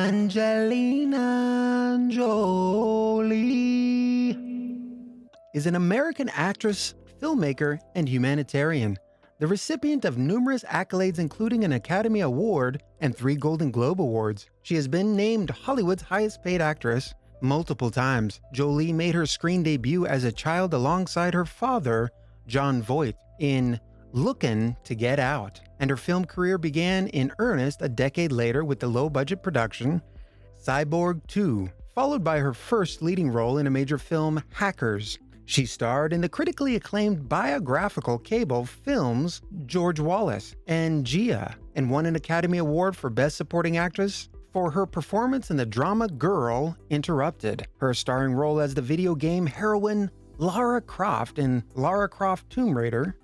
Angelina Jolie is an American actress, filmmaker, and humanitarian. The recipient of numerous accolades including an Academy Award and 3 Golden Globe Awards. She has been named Hollywood's highest paid actress multiple times. Jolie made her screen debut as a child alongside her father, Jon Voight, in Lookin' to Get Out, and her film career began in earnest a decade later with the low-budget production Cyborg 2, followed by her first leading role in a major film, Hackers. She starred in the critically acclaimed biographical cable films George Wallace and Gia, and won an Academy Award for Best Supporting Actress for her performance in the drama Girl, Interrupted. Her starring role as the video game heroine Lara Croft in Lara Croft Tomb Raider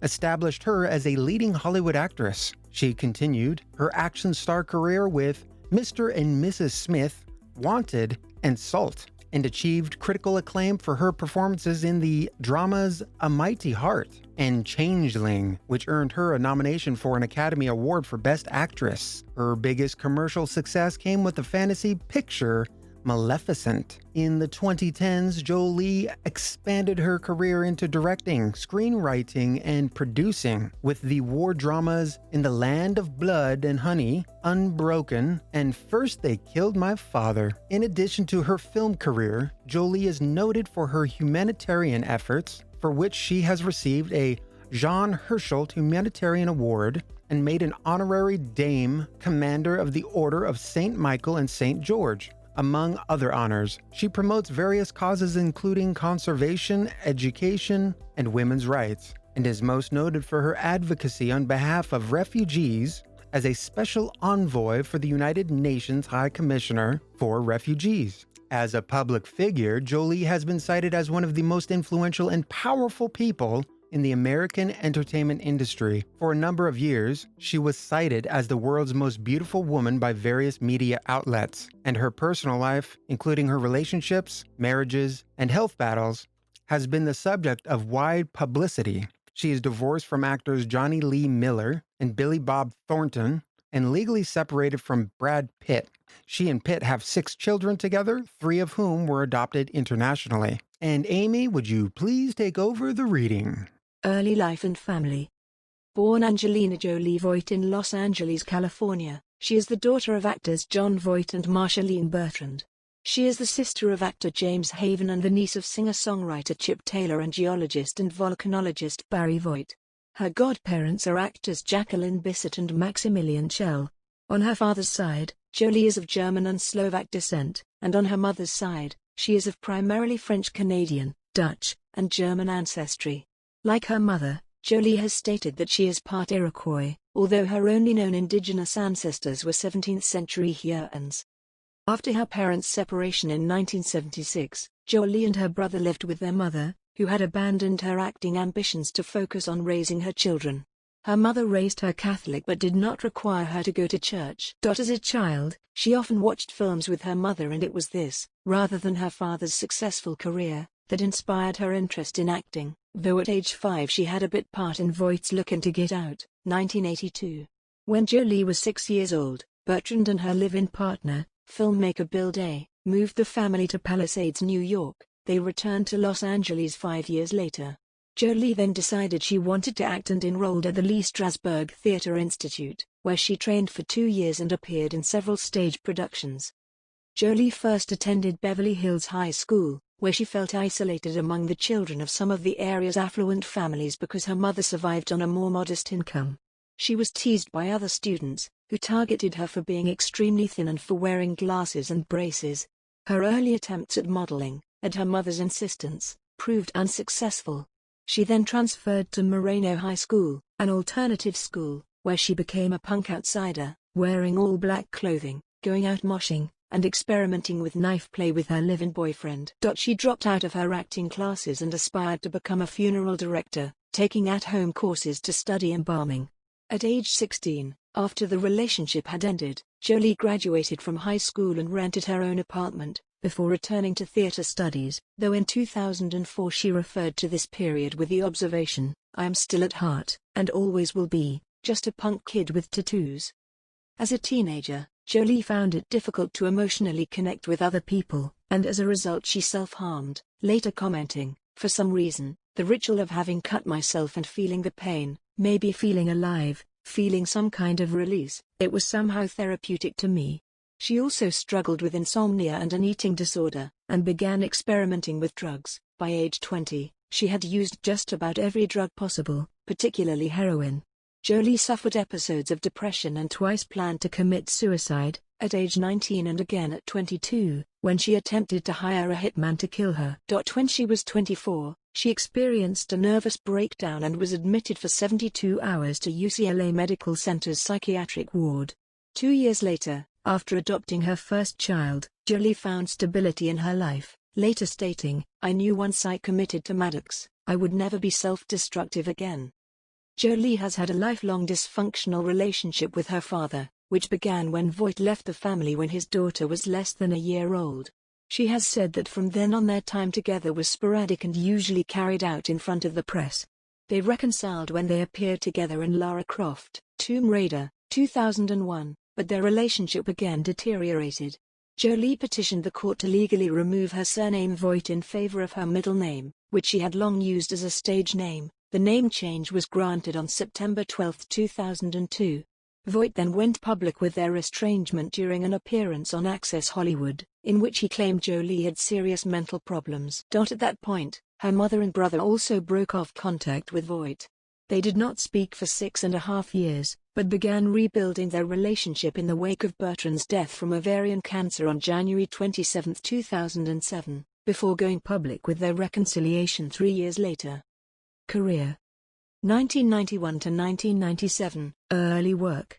established her as a leading Hollywood actress. She continued her action star career with Mr. and Mrs. Smith, Wanted, and Salt, and achieved critical acclaim for her performances in the dramas A Mighty Heart and Changeling, which earned her a nomination for an Academy Award for Best Actress. Her biggest commercial success came with the fantasy picture Maleficent. In the 2010s, Jolie expanded her career into directing, screenwriting, and producing, with the war dramas In the Land of Blood and Honey, Unbroken, and First They Killed My Father. In addition to her film career, Jolie is noted for her humanitarian efforts, for which she has received a Jean Herschel Humanitarian Award and made an honorary Dame Commander of the Order of St. Michael and St. George. Among other honors, she promotes various causes including conservation, education, and women's rights, and is most noted for her advocacy on behalf of refugees as a special envoy for the United Nations High Commissioner for Refugees. As a public figure, Jolie has been cited as one of the most influential and powerful people in the American entertainment industry. For a number of years, she was cited as the world's most beautiful woman by various media outlets, and her personal life, including her relationships, marriages, and health battles, has been the subject of wide publicity. She is divorced from actors Johnny Lee Miller and Billy Bob Thornton, and legally separated from Brad Pitt. She and Pitt have 6 children together, 3 of whom were adopted internationally. And Amy, would you please take over the reading? Early life and family. Born Angelina Jolie Voight in Los Angeles, California, she is the daughter of actors Jon Voight and Marshalleen Bertrand. She is the sister of actor James Haven and the niece of singer-songwriter Chip Taylor and geologist and volcanologist Barry Voight. Her godparents are actors Jacqueline Bisset and Maximilian Schell. On her father's side, Jolie is of German and Slovak descent, and on her mother's side, she is of primarily French-Canadian, Dutch, and German ancestry. Like her mother, Jolie has stated that she is part Iroquois, although her only known indigenous ancestors were 17th-century Hurons. After her parents' separation in 1976, Jolie and her brother lived with their mother, who had abandoned her acting ambitions to focus on raising her children. Her mother raised her Catholic but did not require her to go to church. As a child, she often watched films with her mother, and it was this, rather than her father's successful career, that inspired her interest in acting, though at age 5 she had a bit part in Voight's Lookin' to Get Out, 1982. When Jolie was 6 years old, Bertrand and her live-in partner, filmmaker Bill Day, moved the family to Palisades, New York. They returned to Los Angeles 5 years later. Jolie then decided she wanted to act and enrolled at the Lee Strasberg Theatre Institute, where she trained for 2 years and appeared in several stage productions. Jolie first attended Beverly Hills High School, where she felt isolated among the children of some of the area's affluent families because her mother survived on a more modest income. She was teased by other students, who targeted her for being extremely thin and for wearing glasses and braces. Her early attempts at modeling, at her mother's insistence, proved unsuccessful. She then transferred to Moreno High School, an alternative school, where she became a punk outsider, wearing all black clothing, going out moshing, and experimenting with knife play with her live-in boyfriend. She dropped out of her acting classes and aspired to become a funeral director, taking at-home courses to study embalming. At age 16, after the relationship had ended, Jolie graduated from high school and rented her own apartment, before returning to theatre studies, though in 2004 she referred to this period with the observation, "I am still at heart, and always will be, just a punk kid with tattoos." As a teenager, Jolie found it difficult to emotionally connect with other people, and as a result she self-harmed, later commenting, "For some reason, the ritual of having cut myself and feeling the pain, maybe feeling alive, feeling some kind of release, it was somehow therapeutic to me." She also struggled with insomnia and an eating disorder, and began experimenting with drugs. By age 20, she had used just about every drug possible, particularly heroin. Jolie suffered episodes of depression and twice planned to commit suicide, at age 19 and again at 22, when she attempted to hire a hitman to kill her. When she was 24, she experienced a nervous breakdown and was admitted for 72 hours to UCLA Medical Center's psychiatric ward. 2 years later, after adopting her first child, Jolie found stability in her life, later stating, "I knew once I committed to Maddox, I would never be self-destructive again." Jolie has had a lifelong dysfunctional relationship with her father, which began when Voight left the family when his daughter was less than a year old. She has said that from then on their time together was sporadic and usually carried out in front of the press. They reconciled when they appeared together in Lara Croft, Tomb Raider, 2001, but their relationship again deteriorated. Jolie petitioned the court to legally remove her surname Voight in favor of her middle name, which she had long used as a stage name. The name change was granted on September 12, 2002. Voight then went public with their estrangement during an appearance on Access Hollywood, in which he claimed Jolie had serious mental problems. At that point, her mother and brother also broke off contact with Voight. They did not speak for 6.5 years, but began rebuilding their relationship in the wake of Bertrand's death from ovarian cancer on January 27, 2007, before going public with their reconciliation 3 years later. Career 1991 to 1997, early work.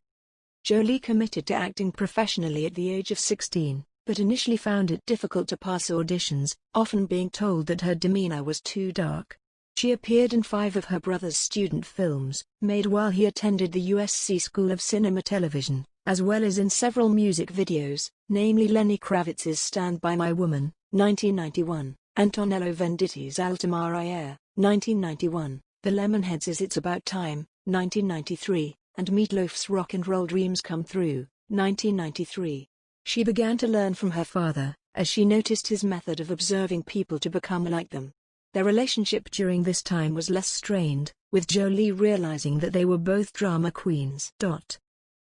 Jolie committed to acting professionally at the age of 16, but initially found it difficult to pass auditions, often being told that her demeanor was too dark. She appeared in 5 of her brother's student films, made while he attended the USC School of Cinema Television, as well as in several music videos, namely Lenny Kravitz's Stand By My Woman, 1991, Antonello Venditti's Ultima Air, 1991, The Lemonheads' It's About Time, 1993, and Meatloaf's Rock and Roll Dreams Come Through, 1993. She began to learn from her father, as she noticed his method of observing people to become like them. Their relationship during this time was less strained, with Jolie realizing that they were both drama queens.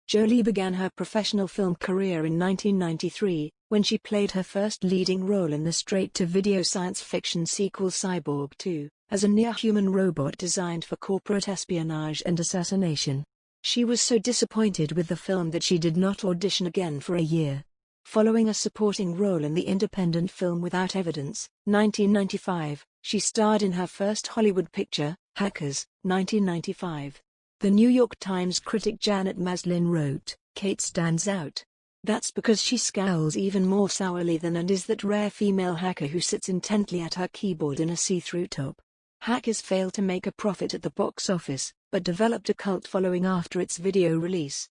Jolie began her professional film career in 1993, when she played her first leading role in the straight-to-video science fiction sequel Cyborg 2, as a near-human robot designed for corporate espionage and assassination. She was so disappointed with the film that she did not audition again for a year. Following a supporting role in the independent film Without Evidence, 1995, she starred in her first Hollywood picture, Hackers, 1995. The New York Times critic Janet Maslin wrote, "Kate stands out. That's because she scowls even more sourly than and is that rare female hacker who sits intently at her keyboard in a see-through top." Hackers failed to make a profit at the box office, but developed a cult following after its video release.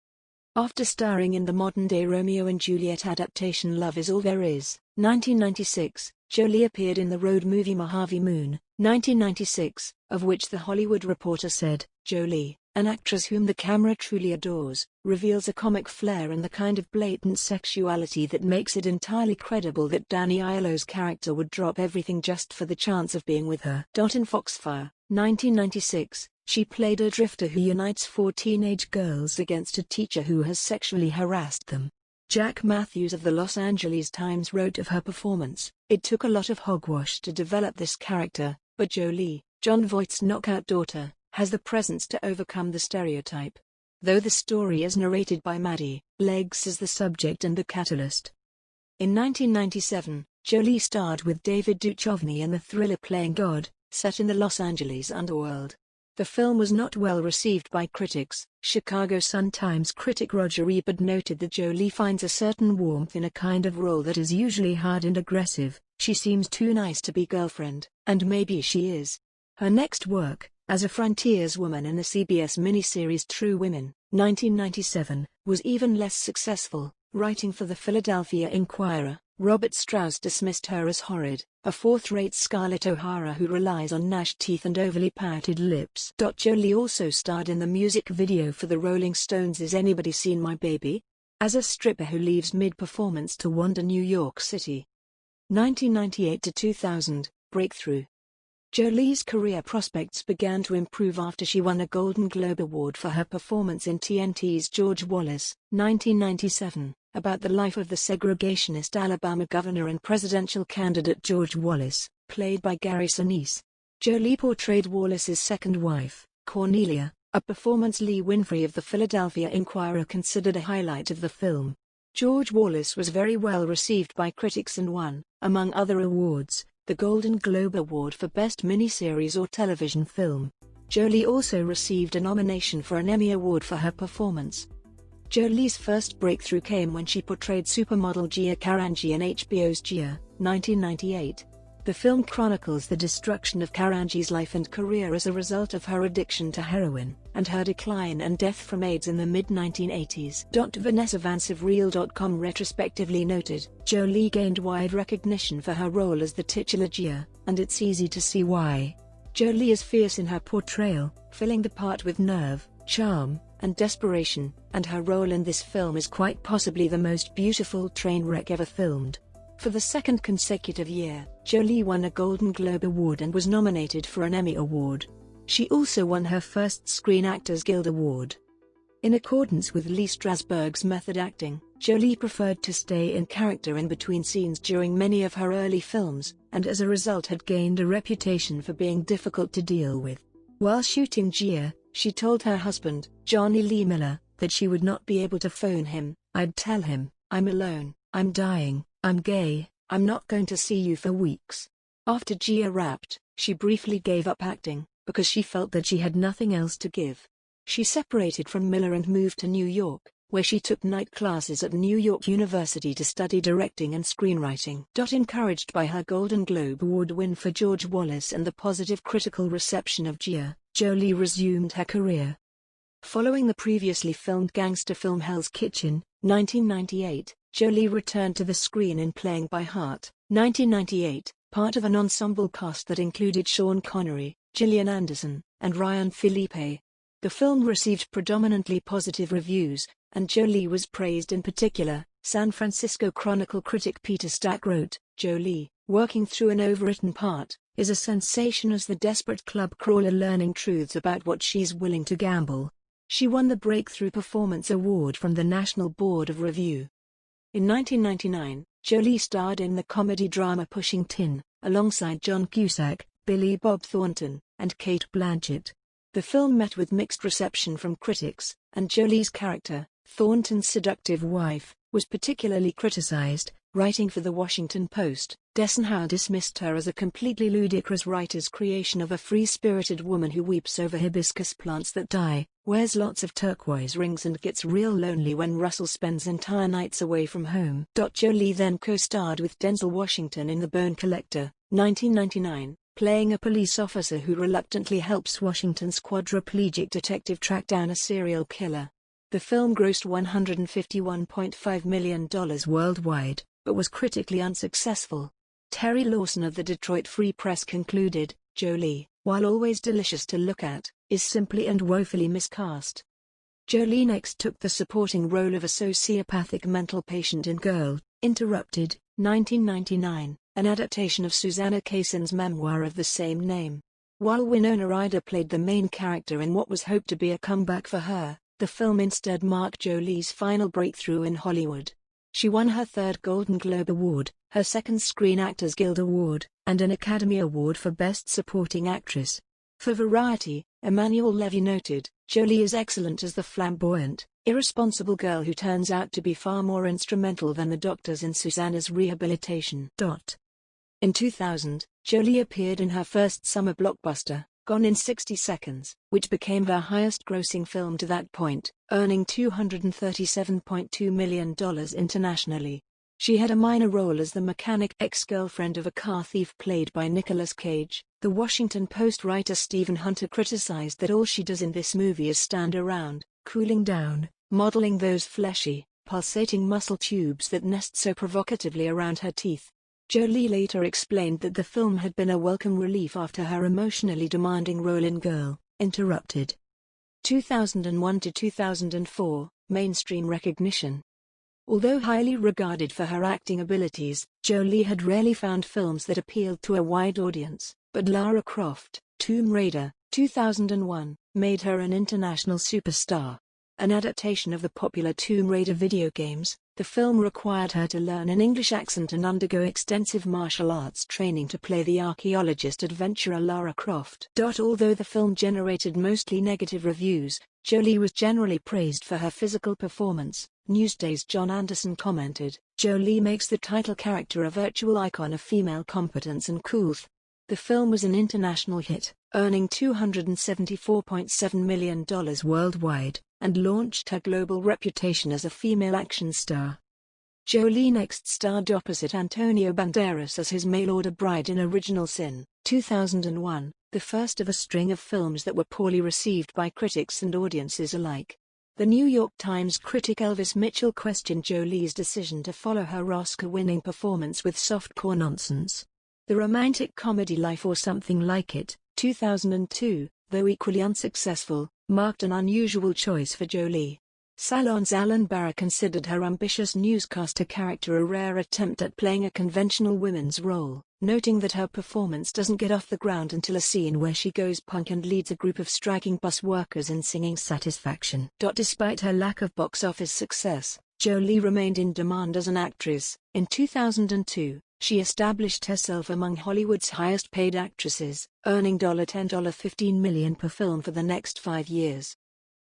After starring in the modern-day Romeo and Juliet adaptation Love Is All There Is, 1996, Jolie appeared in the road movie Mojave Moon, 1996, of which The Hollywood Reporter said, "Jolie, an actress whom the camera truly adores, reveals a comic flair and the kind of blatant sexuality that makes it entirely credible that Danny Aiello's character would drop everything just for the chance of being with her." In Foxfire, 1996, she played a drifter who unites 4 teenage girls against a teacher who has sexually harassed them. Jack Matthews of the Los Angeles Times wrote of her performance, "It took a lot of hogwash to develop this character, but Jolie, Jon Voight's knockout daughter, has the presence to overcome the stereotype." Though the story is narrated by Maddie, Legs is the subject and the catalyst. In 1997, Jolie starred with David Duchovny in the thriller Playing God, set in the Los Angeles underworld. The film was not well received by critics. Chicago Sun-Times critic Roger Ebert noted that Jolie finds a certain warmth in a kind of role that is usually hard and aggressive. "She seems too nice to be girlfriend, and maybe she is." Her next work, as a frontierswoman in the CBS miniseries True Women, 1997, was even less successful. Writing for the Philadelphia Inquirer, Robert Strauss dismissed her as horrid, a fourth-rate Scarlett O'Hara who relies on gnashed teeth and overly pouted lips. Jolie also starred in the music video for the Rolling Stones' Is Anybody Seen My Baby? as a stripper who leaves mid-performance to wander New York City. 1998 to 2000, breakthrough. Jolie's career prospects began to improve after she won a Golden Globe Award for her performance in TNT's George Wallace, 1997, about the life of the segregationist Alabama governor and presidential candidate George Wallace, played by Gary Sinise. Jolie portrayed Wallace's second wife, Cornelia, a performance Lee Winfrey of the Philadelphia Inquirer considered a highlight of the film. George Wallace was very well received by critics and won, among other awards, the Golden Globe Award for Best Miniseries or Television Film. Jolie also received a nomination for an Emmy Award for her performance. Jolie's first breakthrough came when she portrayed supermodel Gia Karangi in HBO's Gia, 1998. The film chronicles the destruction of Karangi's life and career as a result of her addiction to heroin, and her decline and death from AIDS in the mid-1980s. Vanessa Vance of Real.com retrospectively noted, Jolie gained wide recognition for her role as the titular Gia, and it's easy to see why. Jolie is fierce in her portrayal, filling the part with nerve, charm, and desperation, and her role in this film is quite possibly the most beautiful train wreck ever filmed. For the second consecutive year, Jolie won a Golden Globe Award and was nominated for an Emmy Award. She also won her first Screen Actors Guild Award. In accordance with Lee Strasberg's method acting, Jolie preferred to stay in character in between scenes during many of her early films, and as a result had gained a reputation for being difficult to deal with. While shooting Gia, she told her husband, Johnny Lee Miller, that she would not be able to phone him. I'd tell him, I'm alone, I'm dying, I'm gay, I'm not going to see you for weeks. After Gia wrapped, she briefly gave up acting, because she felt that she had nothing else to give. She separated from Miller and moved to New York, where she took night classes at New York University to study directing and screenwriting. Encouraged by her Golden Globe Award win for George Wallace and the positive critical reception of Gia, Jolie resumed her career. Following the previously filmed gangster film Hell's Kitchen, 1998, Jolie returned to the screen in Playing by Heart, 1998, part of an ensemble cast that included Sean Connery, Gillian Anderson, and Ryan Phillippe. The film received predominantly positive reviews, and Jolie was praised in particular. San Francisco Chronicle critic Peter Stack wrote, Jolie, working through an overwritten part, is a sensation as the desperate club crawler learning truths about what she's willing to gamble. She won the Breakthrough Performance Award from the National Board of Review. In 1999, Jolie starred in the comedy-drama Pushing Tin, alongside John Cusack, Billy Bob Thornton, and Cate Blanchett. The film met with mixed reception from critics, and Jolie's character, Thornton's seductive wife, was particularly criticized. Writing for The Washington Post, Desenhow dismissed her as a completely ludicrous writer's creation of a free-spirited woman who weeps over hibiscus plants that die, wears lots of turquoise rings and gets real lonely when Russell spends entire nights away from home. Jolie then co-starred with Denzel Washington in The Bone Collector, 1999, playing a police officer who reluctantly helps Washington's quadriplegic detective track down a serial killer. The film grossed $151.5 million worldwide, but was critically unsuccessful. Terry Lawson of the Detroit Free Press concluded, Jolie, while always delicious to look at, is simply and woefully miscast. Jolie next took the supporting role of a sociopathic mental patient in Girl, Interrupted, 1999, an adaptation of Susanna Kayson's memoir of the same name. While Winona Ryder played the main character in what was hoped to be a comeback for her, the film instead marked Jolie's final breakthrough in Hollywood. She won her third Golden Globe Award, her second Screen Actors Guild Award, and an Academy Award for Best Supporting Actress. For Variety, Emmanuel Levy noted, Jolie is excellent as the flamboyant, irresponsible girl who turns out to be far more instrumental than the doctors in Susanna's rehabilitation. In 2000, Jolie appeared in her first summer blockbuster, Gone in 60 Seconds, which became her highest-grossing film to that point, earning $237.2 million internationally. She had a minor role as the mechanic ex-girlfriend of a car thief played by Nicolas Cage. The Washington Post writer Stephen Hunter criticized that all she does in this movie is stand around, cooling down, modeling those fleshy, pulsating muscle tubes that nest so provocatively around her teeth. Jolie later explained that the film had been a welcome relief after her emotionally demanding role in Girl, Interrupted. 2001 to 2004, mainstream recognition. Although highly regarded for her acting abilities, Jolie had rarely found films that appealed to a wide audience, but Lara Croft, Tomb Raider, 2001, made her an international superstar. An adaptation of the popular Tomb Raider video games, the film required her to learn an English accent and undergo extensive martial arts training to play the archaeologist-adventurer Lara Croft. Although the film generated mostly negative reviews, Jolie was generally praised for her physical performance. Newsday's John Anderson commented, "Jolie makes the title character a virtual icon of female competence and couth." The film was an international hit, earning $274.7 million worldwide, and launched her global reputation as a female action star. Jolie next starred opposite Antonio Banderas as his mail-order bride in Original Sin, 2001, the first of a string of films that were poorly received by critics and audiences alike. The New York Times critic Elvis Mitchell questioned Jolie's decision to follow her Oscar-winning performance with softcore nonsense. The romantic comedy Life or Something Like It, 2002, though equally unsuccessful, marked an unusual choice for Jolie. Salon's Alan Barra considered her ambitious newscaster character a rare attempt at playing a conventional women's role, noting that her performance doesn't get off the ground until a scene where she goes punk and leads a group of striking bus workers in singing Satisfaction. Despite her lack of box office success, Jolie remained in demand as an actress. In 2002, she established herself among Hollywood's highest-paid actresses, earning $10–15 million per film for the next 5 years.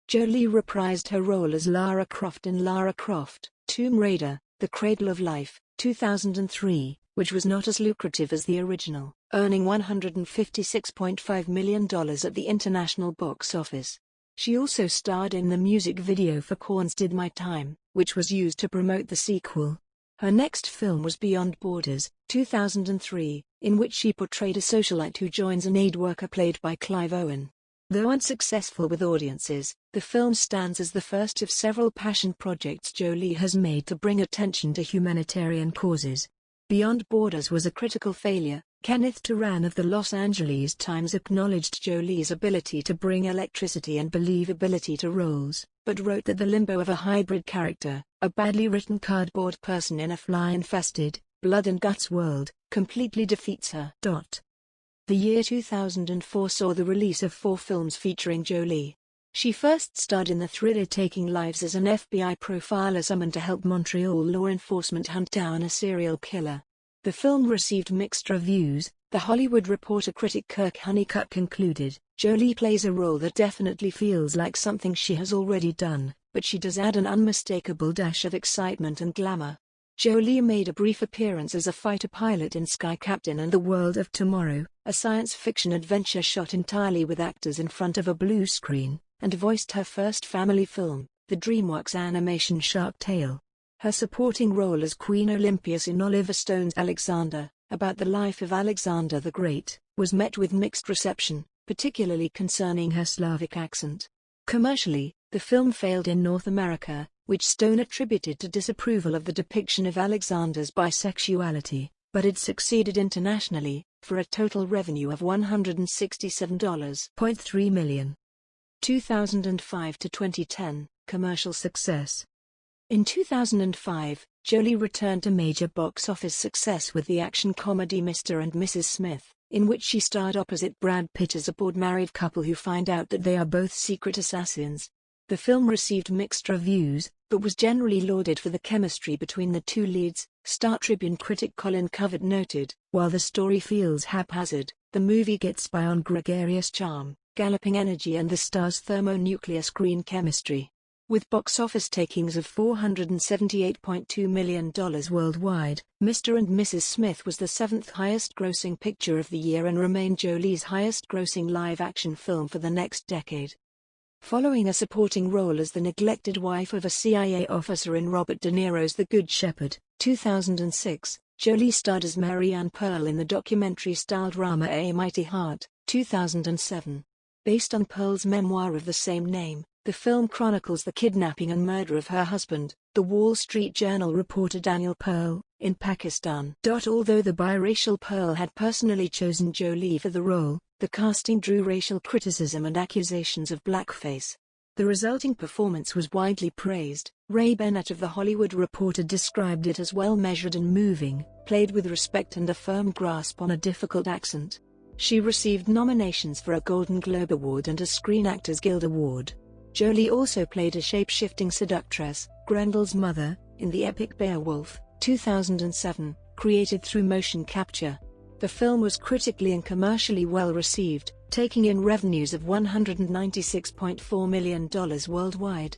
Jolie reprised her role as Lara Croft in Lara Croft, Tomb Raider, The Cradle of Life, 2003, which was not as lucrative as the original, earning $156.5 million at the international box office. She also starred in the music video for Korn's Did My Time, which was used to promote the sequel. Her next film was Beyond Borders, 2003, in which she portrayed a socialite who joins an aid worker played by Clive Owen. Though unsuccessful with audiences, the film stands as the first of several passion projects Jolie has made to bring attention to humanitarian causes. Beyond Borders was a critical failure. Kenneth Turan of the Los Angeles Times acknowledged Jolie's ability to bring electricity and believability to roles, but wrote that the limbo of a hybrid character, a badly written cardboard person in a fly-infested, blood-and-guts world, completely defeats her. The year 2004 saw the release of 4 films featuring Jolie. She first starred in the thriller Taking Lives as an FBI profiler summoned to help Montreal law enforcement hunt down a serial killer. The film received mixed reviews. The Hollywood Reporter critic Kirk Honeycutt concluded, "Jolie plays a role that definitely feels like something she has already done, but she does add an unmistakable dash of excitement and glamour." Jolie made a brief appearance as a fighter pilot in Sky Captain and the World of Tomorrow, a science fiction adventure shot entirely with actors in front of a blue screen, and voiced her first family film, the DreamWorks animation Shark Tale. Her supporting role as Queen Olympias in Oliver Stone's Alexander, about the life of Alexander the Great, was met with mixed reception, particularly concerning her Slavic accent. Commercially, the film failed in North America, which Stone attributed to disapproval of the depiction of Alexander's bisexuality, but it succeeded internationally, for a total revenue of $167.3 million. 2005 to 2010, commercial success. In 2005, Jolie returned to major box office success with the action comedy Mr. and Mrs. Smith, in which she starred opposite Brad Pitt as a bored married couple who find out that they are both secret assassins. The film received mixed reviews, but was generally lauded for the chemistry between the two leads. Star Tribune critic Colin Covert noted, "While the story feels haphazard, the movie gets by on gregarious charm, galloping energy and the star's thermonuclear screen chemistry." With box office takings of $478.2 million worldwide, Mr. and Mrs. Smith was the 7th highest-grossing picture of the year and remained Jolie's highest-grossing live-action film for the next decade. Following a supporting role as the neglected wife of a CIA officer in Robert De Niro's The Good Shepherd, 2006, Jolie starred as Mary Ann Pearl in the documentary-style drama A Mighty Heart, 2007. Based on Pearl's memoir of the same name, the film chronicles the kidnapping and murder of her husband, the Wall Street Journal reporter Daniel Pearl, in Pakistan. Although the biracial Pearl had personally chosen Jolie for the role, the casting drew racial criticism and accusations of blackface. The resulting performance was widely praised. Ray Bennett of The Hollywood Reporter described it as well-measured and moving, played with respect and a firm grasp on a difficult accent. She received nominations for a Golden Globe Award and a Screen Actors Guild Award. Jolie also played a shape-shifting seductress, Grendel's mother, in the epic Beowulf, 2007, created through motion capture. The film was critically and commercially well received, taking in revenues of $196.4 million worldwide.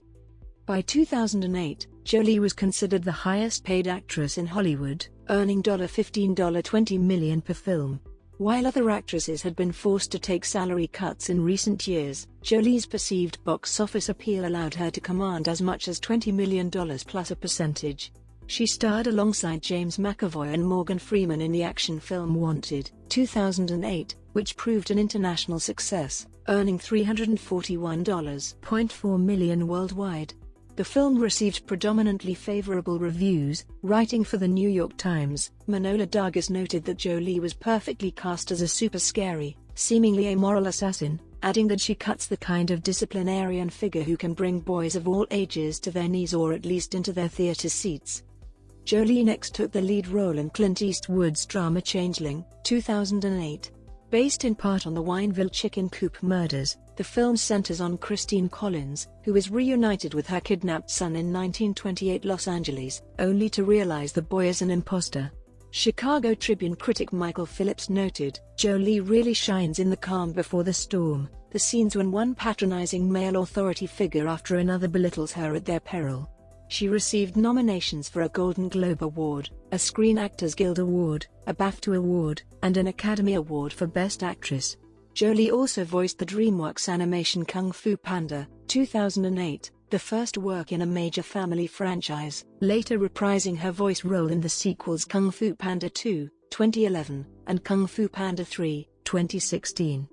By 2008, Jolie was considered the highest-paid actress in Hollywood, earning $15–20 million per film. While other actresses had been forced to take salary cuts in recent years, Jolie's perceived box office appeal allowed her to command as much as $20 million plus a percentage. She starred alongside James McAvoy and Morgan Freeman in the action film Wanted, 2008, which proved an international success, earning $341.4 million worldwide. The film received predominantly favorable reviews. Writing for the New York Times, Manohla Dargis noted that Jolie was perfectly cast as a super scary, seemingly amoral assassin, adding that she cuts the kind of disciplinarian figure who can bring boys of all ages to their knees or at least into their theater seats. Jolie next took the lead role in Clint Eastwood's drama Changeling, 2008. Based in part on the Wineville chicken coop murders, the film centers on Christine Collins, who is reunited with her kidnapped son in 1928 Los Angeles, only to realize the boy is an imposter. Chicago Tribune critic Michael Phillips noted, Jolie really shines in the calm before the storm, the scenes when one patronizing male authority figure after another belittles her at their peril. She received nominations for a Golden Globe Award, a Screen Actors Guild Award, a BAFTA Award, and an Academy Award for Best Actress. Jolie also voiced the DreamWorks animation Kung Fu Panda, 2008, the first work in a major family franchise, later reprising her voice role in the sequels Kung Fu Panda 2, 2011, and Kung Fu Panda 3, 2016.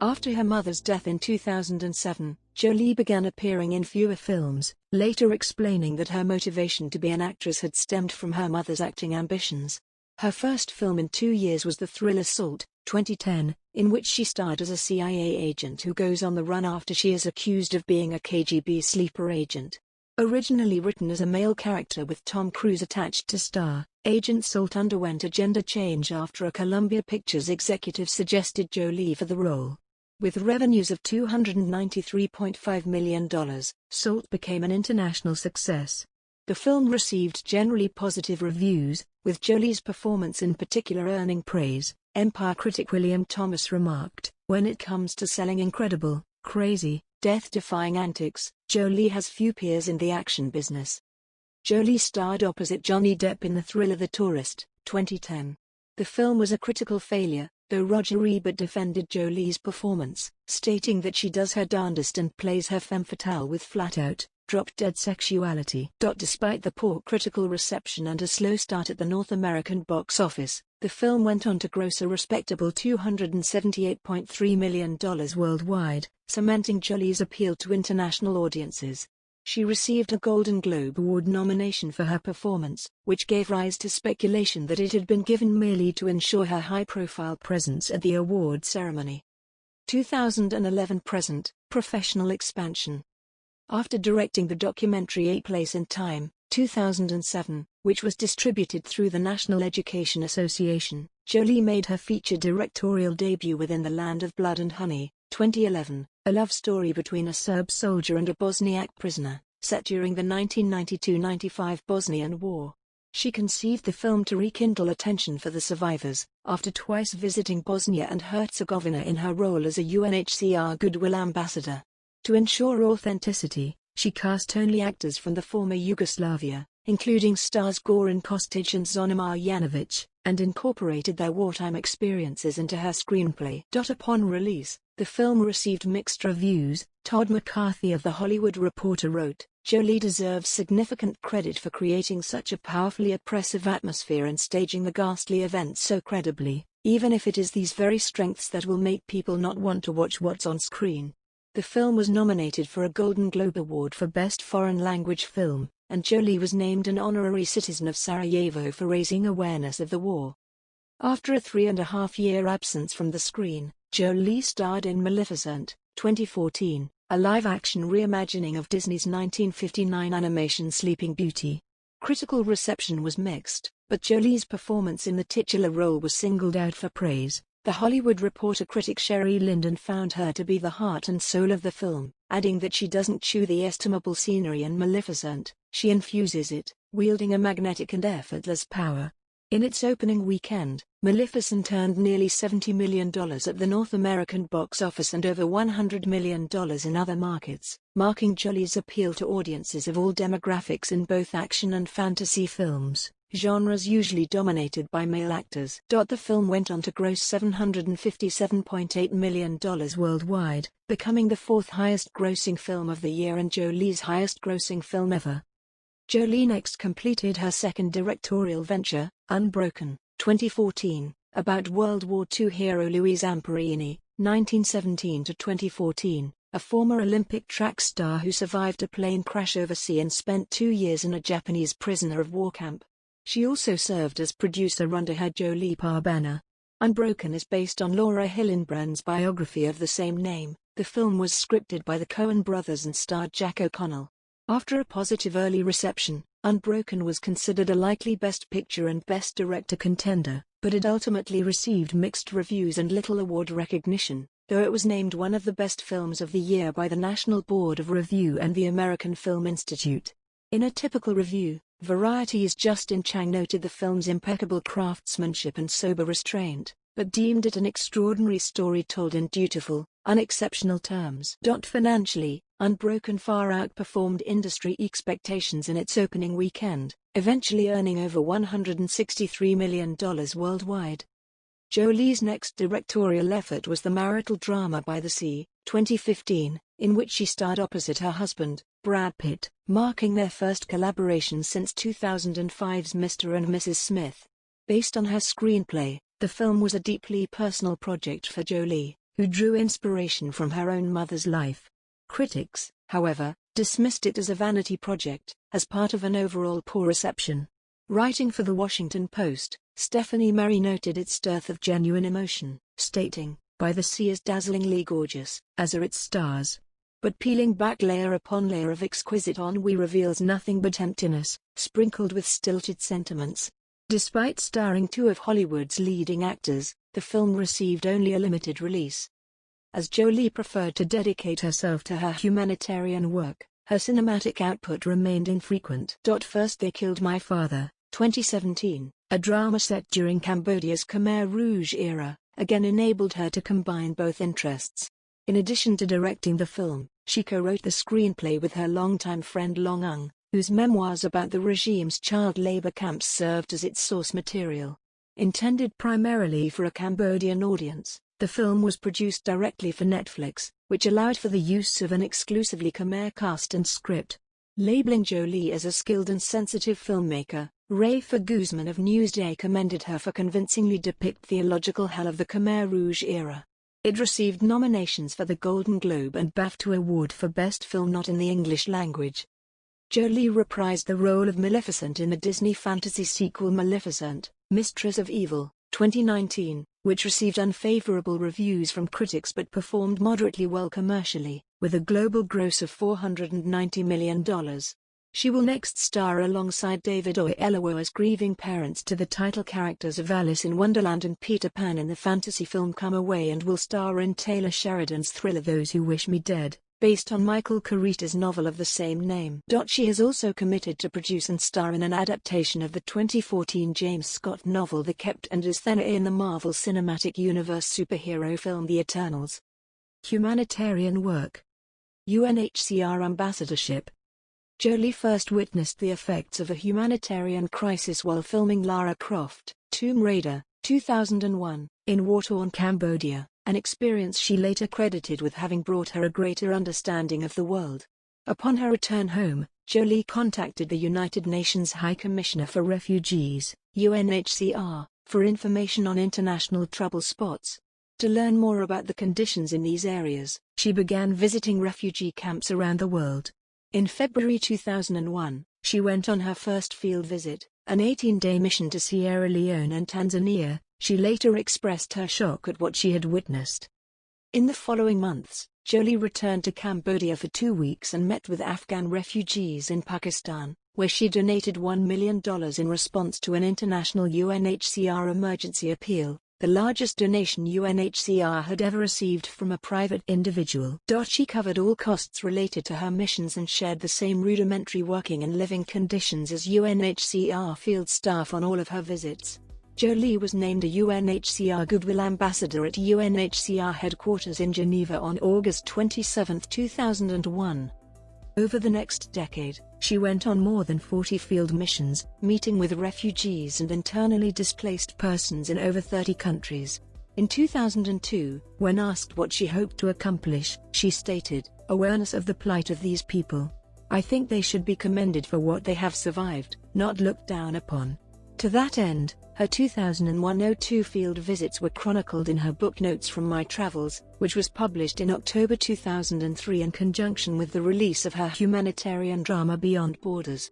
After her mother's death in 2007, Jolie began appearing in fewer films, later explaining that her motivation to be an actress had stemmed from her mother's acting ambitions. Her first film in 2 years was the thriller Salt, 2010, in which she starred as a CIA agent who goes on the run after she is accused of being a KGB sleeper agent. Originally written as a male character with Tom Cruise attached to star, Agent Salt underwent a gender change after a Columbia Pictures executive suggested Jolie for the role. With revenues of $293.5 million, Salt became an international success. The film received generally positive reviews, with Jolie's performance in particular earning praise. Empire critic William Thomas remarked, "When it comes to selling incredible, crazy, death-defying antics, Jolie has few peers in the action business." Jolie starred opposite Johnny Depp in the thriller The Tourist, 2010. The film was a critical failure, though Roger Ebert defended Jolie's performance, stating that she does her darndest and plays her femme fatale with flat-out, drop-dead sexuality. Despite the poor critical reception and a slow start at the North American box office, the film went on to gross a respectable $278.3 million worldwide, cementing Jolie's appeal to international audiences. She received a Golden Globe Award nomination for her performance, which gave rise to speculation that it had been given merely to ensure her high-profile presence at the award ceremony. 2011-present, professional expansion. After directing the documentary A Place in Time, 2007, which was distributed through the National Education Association, Jolie made her feature directorial debut within The Land of Blood and Honey, 2011, a love story between a Serb soldier and a Bosniak prisoner, set during the 1992–95 Bosnian War. She conceived the film to rekindle attention for the survivors, after twice visiting Bosnia and Herzegovina in her role as a UNHCR Goodwill Ambassador. To ensure authenticity, she cast only actors from the former Yugoslavia, including stars Goran Kostic and Zonomar Janovic, and incorporated their wartime experiences into her screenplay. Upon release, the film received mixed reviews. Todd McCarthy of The Hollywood Reporter wrote, "Jolie deserves significant credit for creating such a powerfully oppressive atmosphere and staging the ghastly events so credibly, even if it is these very strengths that will make people not want to watch what's on screen." The film was nominated for a Golden Globe Award for Best Foreign Language Film, and Jolie was named an honorary citizen of Sarajevo for raising awareness of the war. After a 3.5-year absence from the screen, Jolie starred in Maleficent, 2014, a live-action reimagining of Disney's 1959 animation Sleeping Beauty. Critical reception was mixed, but Jolie's performance in the titular role was singled out for praise. The Hollywood Reporter critic Sherry Linden found her to be the heart and soul of the film, adding that she doesn't chew the estimable scenery in Maleficent, she infuses it, wielding a magnetic and effortless power. In its opening weekend, Maleficent earned nearly $70 million at the North American box office and over $100 million in other markets, marking Jolie's appeal to audiences of all demographics in both action and fantasy films, genres usually dominated by male actors. The film went on to gross $757.8 million worldwide, becoming the fourth highest-grossing film of the year and Jolie's highest-grossing film ever. Jolie next completed her second directorial venture, Unbroken, 2014, about World War II hero Louis Zamperini, 1917–2014, a former Olympic track star who survived a plane crash overseas and spent 2 years in a Japanese prisoner of war camp. She also served as producer under her Jolie Pitt banner. Unbroken is based on Laura Hillenbrand's biography of the same name. The film was scripted by the Coen brothers and starred Jack O'Connell. After a positive early reception, Unbroken was considered a likely Best Picture and Best Director contender, but it ultimately received mixed reviews and little award recognition, though it was named one of the best films of the year by the National Board of Review and the American Film Institute. In a typical review, Variety's Justin Chang noted the film's impeccable craftsmanship and sober restraint, but deemed it an extraordinary story told in dutiful, unexceptional terms. Financially, Unbroken far outperformed industry expectations in its opening weekend, eventually earning over $163 million worldwide. Jolie's next directorial effort was the marital drama By the Sea, 2015, in which she starred opposite her husband, Brad Pitt, marking their first collaboration since 2005's Mr. and Mrs. Smith. Based on her screenplay, the film was a deeply personal project for Jolie, who drew inspiration from her own mother's life. Critics, however, dismissed it as a vanity project, as part of an overall poor reception. Writing for The Washington Post, Stephanie Murray noted its dearth of genuine emotion, stating, "By the Sea is dazzlingly gorgeous, as are its stars. But peeling back layer upon layer of exquisite ennui reveals nothing but emptiness, sprinkled with stilted sentiments." Despite starring two of Hollywood's leading actors, the film received only a limited release. As Jolie preferred to dedicate herself to her humanitarian work, her cinematic output remained infrequent. First They Killed My Father, 2017, a drama set during Cambodia's Khmer Rouge era, again enabled her to combine both interests. In addition to directing the film, she co-wrote the screenplay with her longtime friend Long Ung, whose memoirs about the regime's child labor camps served as its source material. Intended primarily for a Cambodian audience, the film was produced directly for Netflix, which allowed for the use of an exclusively Khmer cast and script. Labeling Jolie as a skilled and sensitive filmmaker, Rafe Guzman of Newsday commended her for convincingly depict the illogical hell of the Khmer Rouge era. It received nominations for the Golden Globe and BAFTA Award for Best Film Not in the English Language. Jolie reprised the role of Maleficent in the Disney fantasy sequel Maleficent, Mistress of Evil, 2019, which received unfavorable reviews from critics but performed moderately well commercially, with a global gross of $490 million. She will next star alongside David Oyelowo as grieving parents to the title characters of Alice in Wonderland and Peter Pan in the fantasy film Come Away, and will star in Taylor Sheridan's thriller Those Who Wish Me Dead, based on Michael Kurita's novel of the same name. She has also committed to produce and star in an adaptation of the 2014 James Scott novel The Kept and is then in the Marvel Cinematic Universe superhero film The Eternals. Humanitarian work. UNHCR ambassadorship. Jolie first witnessed the effects of a humanitarian crisis while filming Lara Croft, Tomb Raider, 2001, in war-torn Cambodia, an experience she later credited with having brought her a greater understanding of the world. Upon her return home, Jolie contacted the United Nations High Commissioner for Refugees, UNHCR, for information on international trouble spots. To learn more about the conditions in these areas, she began visiting refugee camps around the world. In February 2001, she went on her first field visit, an 18-day mission to Sierra Leone and Tanzania. She later expressed her shock at what she had witnessed. In the following months, Jolie returned to Cambodia for 2 weeks and met with Afghan refugees in Pakistan, where she donated $1 million in response to an international UNHCR emergency appeal, the largest donation UNHCR had ever received from a private individual. She covered all costs related to her missions and shared the same rudimentary working and living conditions as UNHCR field staff on all of her visits. Jolie was named a UNHCR Goodwill Ambassador at UNHCR headquarters in Geneva on August 27, 2001. Over the next decade, she went on more than 40 field missions, meeting with refugees and internally displaced persons in over 30 countries. In 2002, when asked what she hoped to accomplish, she stated, "Awareness of the plight of these people. I think they should be commended for what they have survived, not looked down upon." To that end, her 2001-02 field visits were chronicled in her book Notes from My Travels, which was published in October 2003 in conjunction with the release of her humanitarian drama Beyond Borders.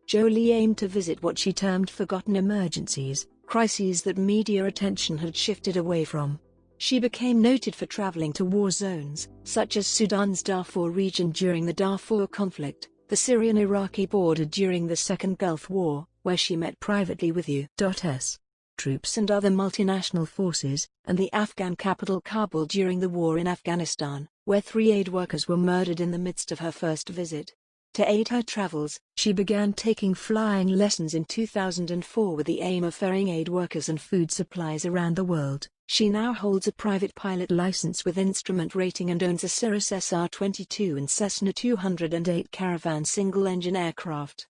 Jolie aimed to visit what she termed forgotten emergencies, crises that media attention had shifted away from. She became noted for traveling to war zones, such as Sudan's Darfur region during the Darfur conflict, the Syrian-Iraqi border during the Second Gulf War, where she met privately with U.S. troops and other multinational forces, and the Afghan capital Kabul during the war in Afghanistan, where 3 aid workers were murdered in the midst of her first visit. To aid her travels, she began taking flying lessons in 2004 with the aim of ferrying aid workers and food supplies around the world. She now holds a private pilot license with instrument rating and owns a Cirrus SR-22 and Cessna 208 Caravan single-engine aircraft.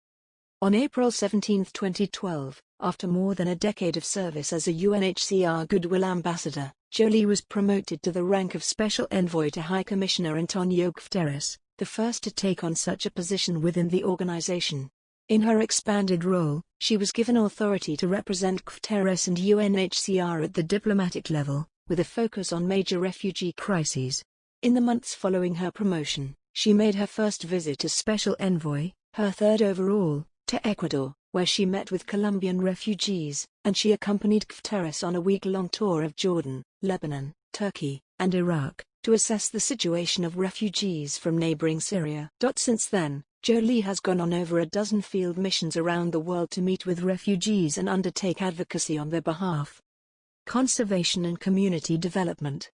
On April 17, 2012, after more than a decade of service as a UNHCR Goodwill Ambassador, Jolie was promoted to the rank of Special Envoy to High Commissioner Antonio Guterres, the first to take on such a position within the organization. In her expanded role, she was given authority to represent Guterres and UNHCR at the diplomatic level, with a focus on major refugee crises. In the months following her promotion, she made her first visit as Special Envoy, her third overall, to Ecuador, where she met with Colombian refugees, and she accompanied Guterres on a week-long tour of Jordan, Lebanon, Turkey, and Iraq, to assess the situation of refugees from neighboring Syria. Since then, Jolie has gone on over a dozen field missions around the world to meet with refugees and undertake advocacy on their behalf. Conservation and community development.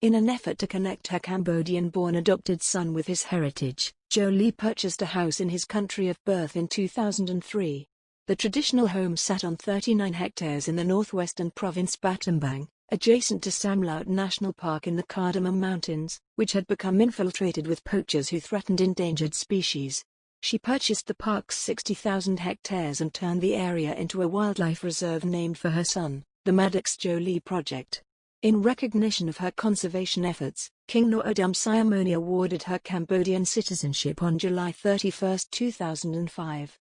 In an effort to connect her Cambodian-born adopted son with his heritage, Jolie purchased a house in his country of birth in 2003. The traditional home sat on 39 hectares in the northwestern province Battambang, adjacent to Samlaut National Park in the Cardamom Mountains, which had become infiltrated with poachers who threatened endangered species. She purchased the park's 60,000 hectares and turned the area into a wildlife reserve named for her son, the Dʒoʊʻliː Project. In recognition of her conservation efforts, King Norodom Sihamoni awarded her Cambodian citizenship on July 31, 2005.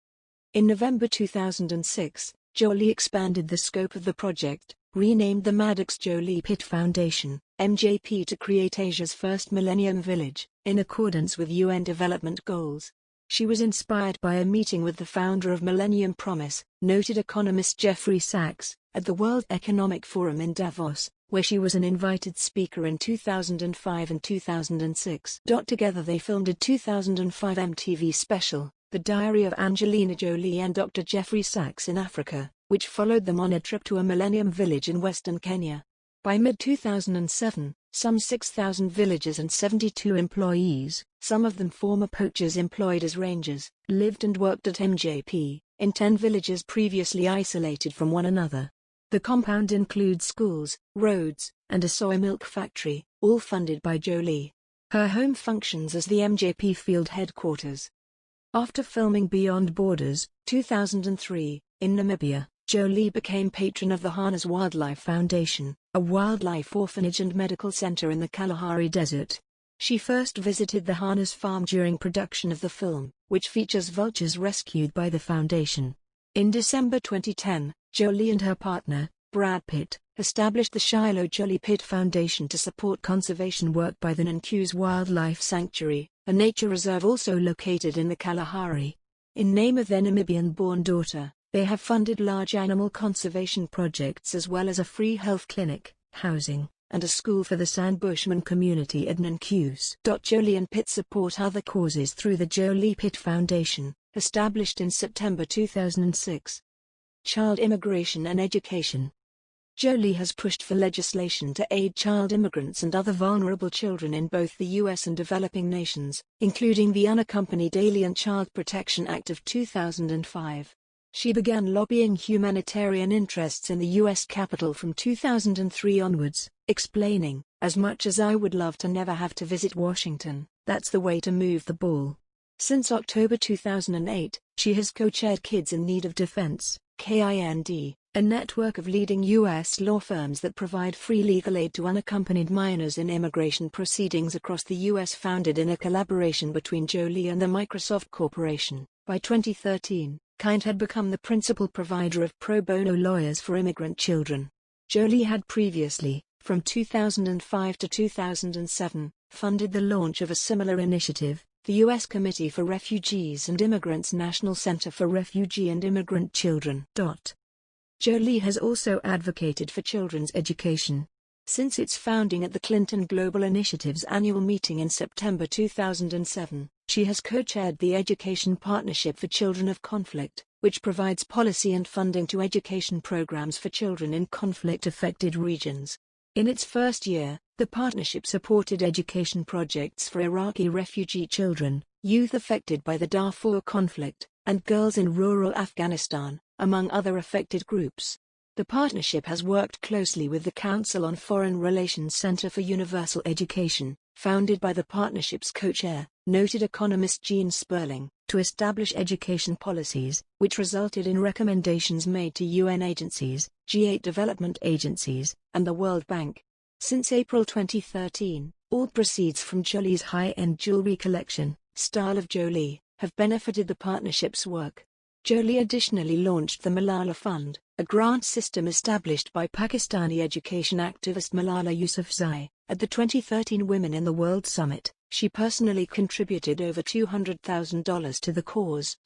In November 2006, Jolie expanded the scope of the project, renamed the Jolie Pitt Foundation, MJP, to create Asia's first Millennium Village, in accordance with UN Development Goals. She was inspired by a meeting with the founder of Millennium Promise, noted economist Jeffrey Sachs, at the World Economic Forum in Davos, where she was an invited speaker in 2005 and 2006. Together they filmed a 2005 MTV special, The Diary of Angelina Jolie and Dr. Jeffrey Sachs in Africa, which followed them on a trip to a Millennium Village in western Kenya. By mid-2007, some 6,000 villagers and 72 employees, some of them former poachers employed as rangers, lived and worked at MJP, in 10 villages previously isolated from one another. The compound includes schools, roads, and a soy milk factory, all funded by Jolie. Her home functions as the MJP field headquarters. After filming Beyond Borders, 2003, in Namibia, Jolie became patron of the Harness Wildlife Foundation, a wildlife orphanage and medical center in the Kalahari Desert. She first visited the Harness farm during production of the film, which features vultures rescued by the foundation. In December 2010, Jolie and her partner, Brad Pitt, established the Jolie Pitt Foundation to support conservation work by the Nanku's Wildlife Sanctuary, a nature reserve also located in the Kalahari. In name of their Namibian-born daughter, they have funded large animal conservation projects as well as a free health clinic, housing, and a school for the San Bushman community at Nanquis. Jolie and Pitt support other causes through the Jolie Pitt Foundation, established in September 2006. Child immigration and education. Jolie has pushed for legislation to aid child immigrants and other vulnerable children in both the U.S. and developing nations, including the Unaccompanied Alien Child Protection Act of 2005. She began lobbying humanitarian interests in the U.S. Capitol from 2003 onwards, explaining, "As much as I would love to never have to visit Washington, that's the way to move the ball." Since October 2008, she has co-chaired Kids in Need of Defense, KIND, a network of leading U.S. law firms that provide free legal aid to unaccompanied minors in immigration proceedings across the U.S. Founded in a collaboration between Jolie and the Microsoft Corporation, by 2013, KIND had become the principal provider of pro bono lawyers for immigrant children. Jolie had previously, from 2005 to 2007, funded the launch of a similar initiative, the U.S. Committee for Refugees and Immigrants' National Center for Refugee and Immigrant Children. Jolie has also advocated for children's education. Since its founding at the Clinton Global Initiative's annual meeting in September 2007, she has co-chaired the Education Partnership for Children of Conflict, which provides policy and funding to education programs for children in conflict-affected regions. In its first year, the partnership supported education projects for Iraqi refugee children, youth affected by the Darfur conflict, and girls in rural Afghanistan, among other affected groups. The partnership has worked closely with the Council on Foreign Relations Center for Universal Education, founded by the partnership's co-chair, noted economist Gene Sperling, to establish education policies, which resulted in recommendations made to UN agencies, G8 development agencies, and the World Bank. Since April 2013, all proceeds from Jolie's high-end jewelry collection, Style of Jolie, have benefited the partnership's work. Jolie additionally launched the Malala Fund, a grant system established by Pakistani education activist Malala Yousafzai. At the 2013 Women in the World Summit, she personally contributed over $200,000 to the cause.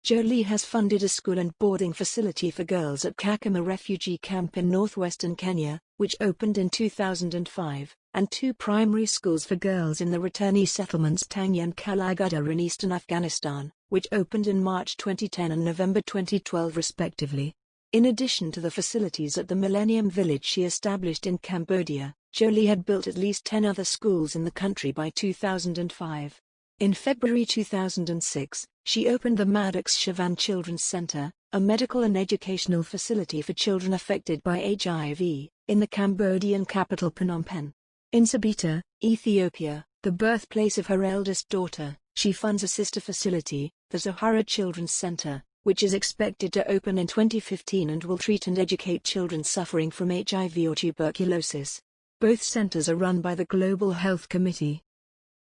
Jolie has funded a school and boarding facility for girls at Kakuma refugee camp in northwestern Kenya, which opened in 2005, and two primary schools for girls in the returnee settlements Tangye and Kalagudda in eastern Afghanistan, which opened in March 2010 and November 2012 respectively. In addition to the facilities at the Millennium Village she established in Cambodia, Jolie had built at least 10 other schools in the country by 2005. In February 2006, she opened the Maddox Chavan Children's Center, a medical and educational facility for children affected by HIV, in the Cambodian capital Phnom Penh. In Sabita, Ethiopia, the birthplace of her eldest daughter, she funds a sister facility, the Zahara Children's Center, which is expected to open in 2015 and will treat and educate children suffering from HIV or tuberculosis. Both centers are run by the Global Health Committee.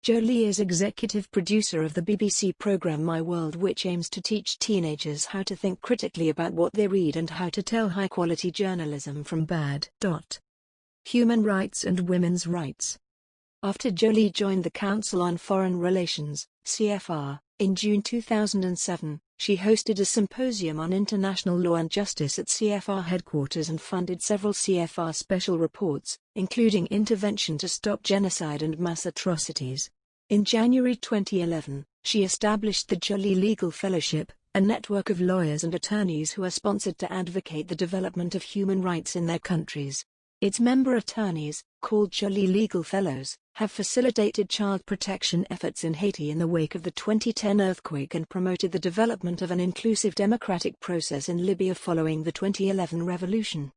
Jolie is executive producer of the BBC programme My World, which aims to teach teenagers how to think critically about what they read and how to tell high-quality journalism from bad. Human rights and women's rights. After Jolie joined the Council on Foreign Relations, CFR, in June 2007, she hosted a symposium on international law and justice at CFR headquarters and funded several CFR special reports, including Intervention to Stop Genocide and Mass Atrocities. In January 2011, she established the Jolie Legal Fellowship, a network of lawyers and attorneys who are sponsored to advocate the development of human rights in their countries. Its member attorneys, called Jolie Legal Fellows, have facilitated child protection efforts in Haiti in the wake of the 2010 earthquake and promoted the development of an inclusive democratic process in Libya following the 2011 revolution.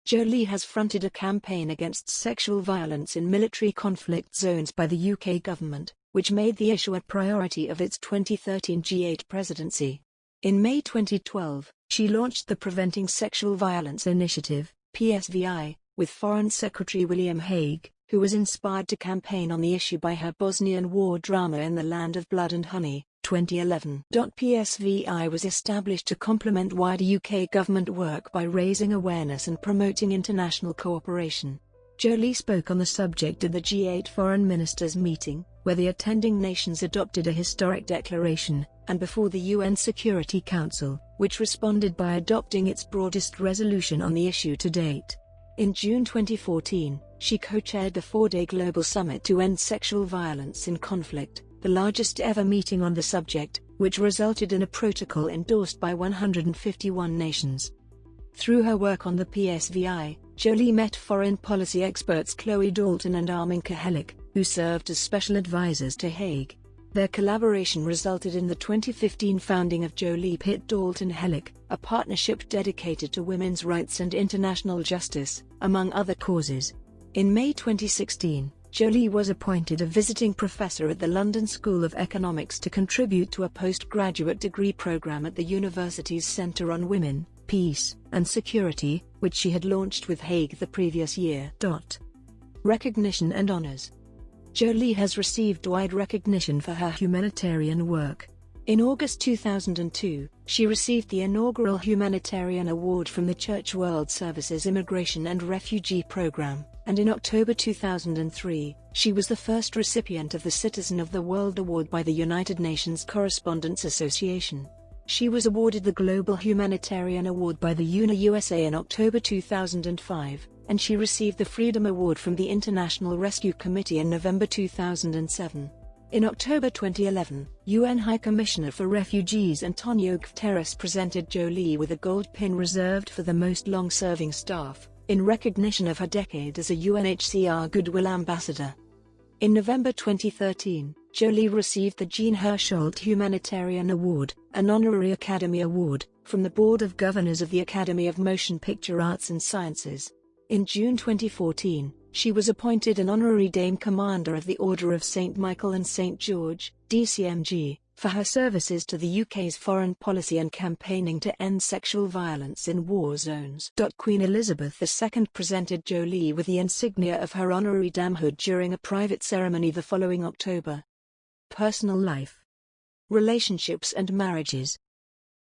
Jolie has fronted a campaign against sexual violence in military conflict zones by the UK government, which made the issue a priority of its 2013 G8 presidency. In May 2012, she launched the Preventing Sexual Violence Initiative, PSVI, with Foreign Secretary William Hague, who was inspired to campaign on the issue by her Bosnian war drama In the Land of Blood and Honey, 2011. PSVI was established to complement wider UK government work by raising awareness and promoting international cooperation. Jolie spoke on the subject at the G8 Foreign Ministers meeting, where the attending nations adopted a historic declaration, and before the UN Security Council, which responded by adopting its broadest resolution on the issue to date. In June 2014, she co-chaired the 4-day global summit to end sexual violence in conflict, the largest ever meeting on the subject, which resulted in a protocol endorsed by 151 nations. Through her work on the PSVI, Jolie met foreign policy experts Chloe Dalton and Armin Kohelik, who served as special advisors to Haig. Their collaboration resulted in the 2015 founding of Jolie Pitt Dalton Kohelik, a partnership dedicated to women's rights and international justice, among other causes. In May 2016, Jolie was appointed a visiting professor at the London School of Economics to contribute to a postgraduate degree program at the university's Centre on Women, Peace, and Security, which she had launched with Haig the previous year. Recognition and honours. Jolie has received wide recognition for her humanitarian work. In August 2002, she received the inaugural Humanitarian Award from the Church World Service's Immigration and Refugee Program, and in October 2003, she was the first recipient of the Citizen of the World Award by the United Nations Correspondents Association. She was awarded the Global Humanitarian Award by the USA in October 2005, and she received the Freedom Award from the International Rescue Committee in November 2007. In October 2011, UN High Commissioner for Refugees Antonio Guterres presented Jolie with a gold pin reserved for the most long-serving staff, in recognition of her decade as a UNHCR Goodwill Ambassador. In November 2013, Jolie received the Jean Hersholt Humanitarian Award, an honorary Academy Award, from the Board of Governors of the Academy of Motion Picture Arts and Sciences. In June 2014, she was appointed an honorary Dame Commander of the Order of St. Michael and St. George, DCMG, for her services to the UK's foreign policy and campaigning to end sexual violence in war zones. Queen Elizabeth II presented Jolie with the insignia of her honorary damehood during a private ceremony the following October. Personal life. Relationships and marriages.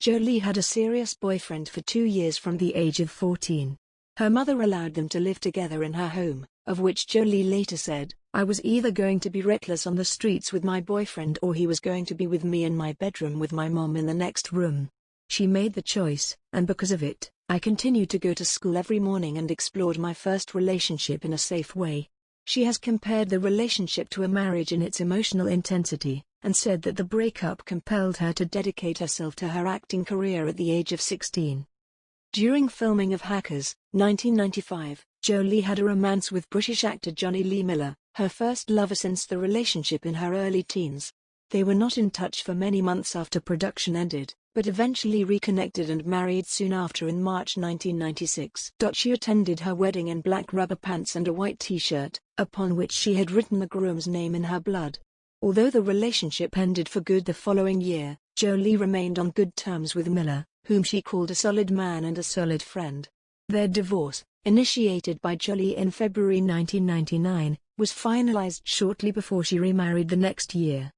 Jolie had a serious boyfriend for 2 years from the age of 14. Her mother allowed them to live together in her home, of which Jolie later said, "I was either going to be reckless on the streets with my boyfriend or he was going to be with me in my bedroom with my mom in the next room. She made the choice, and because of it, I continued to go to school every morning and explored my first relationship in a safe way." She has compared the relationship to a marriage in its emotional intensity, and said that the breakup compelled her to dedicate herself to her acting career at the age of 16. During filming of Hackers, 1995, Jolie had a romance with British actor Johnny Lee Miller, her first lover since the relationship in her early teens. They were not in touch for many months after production ended, but eventually reconnected and married soon after in March 1996. She attended her wedding in black rubber pants and a white t-shirt, upon which she had written the groom's name in her blood. Although the relationship ended for good the following year, Jolie remained on good terms with Miller, whom she called a solid man and a solid friend. Their divorce, initiated by Jolie in February 1999, was finalized shortly before she remarried the next year.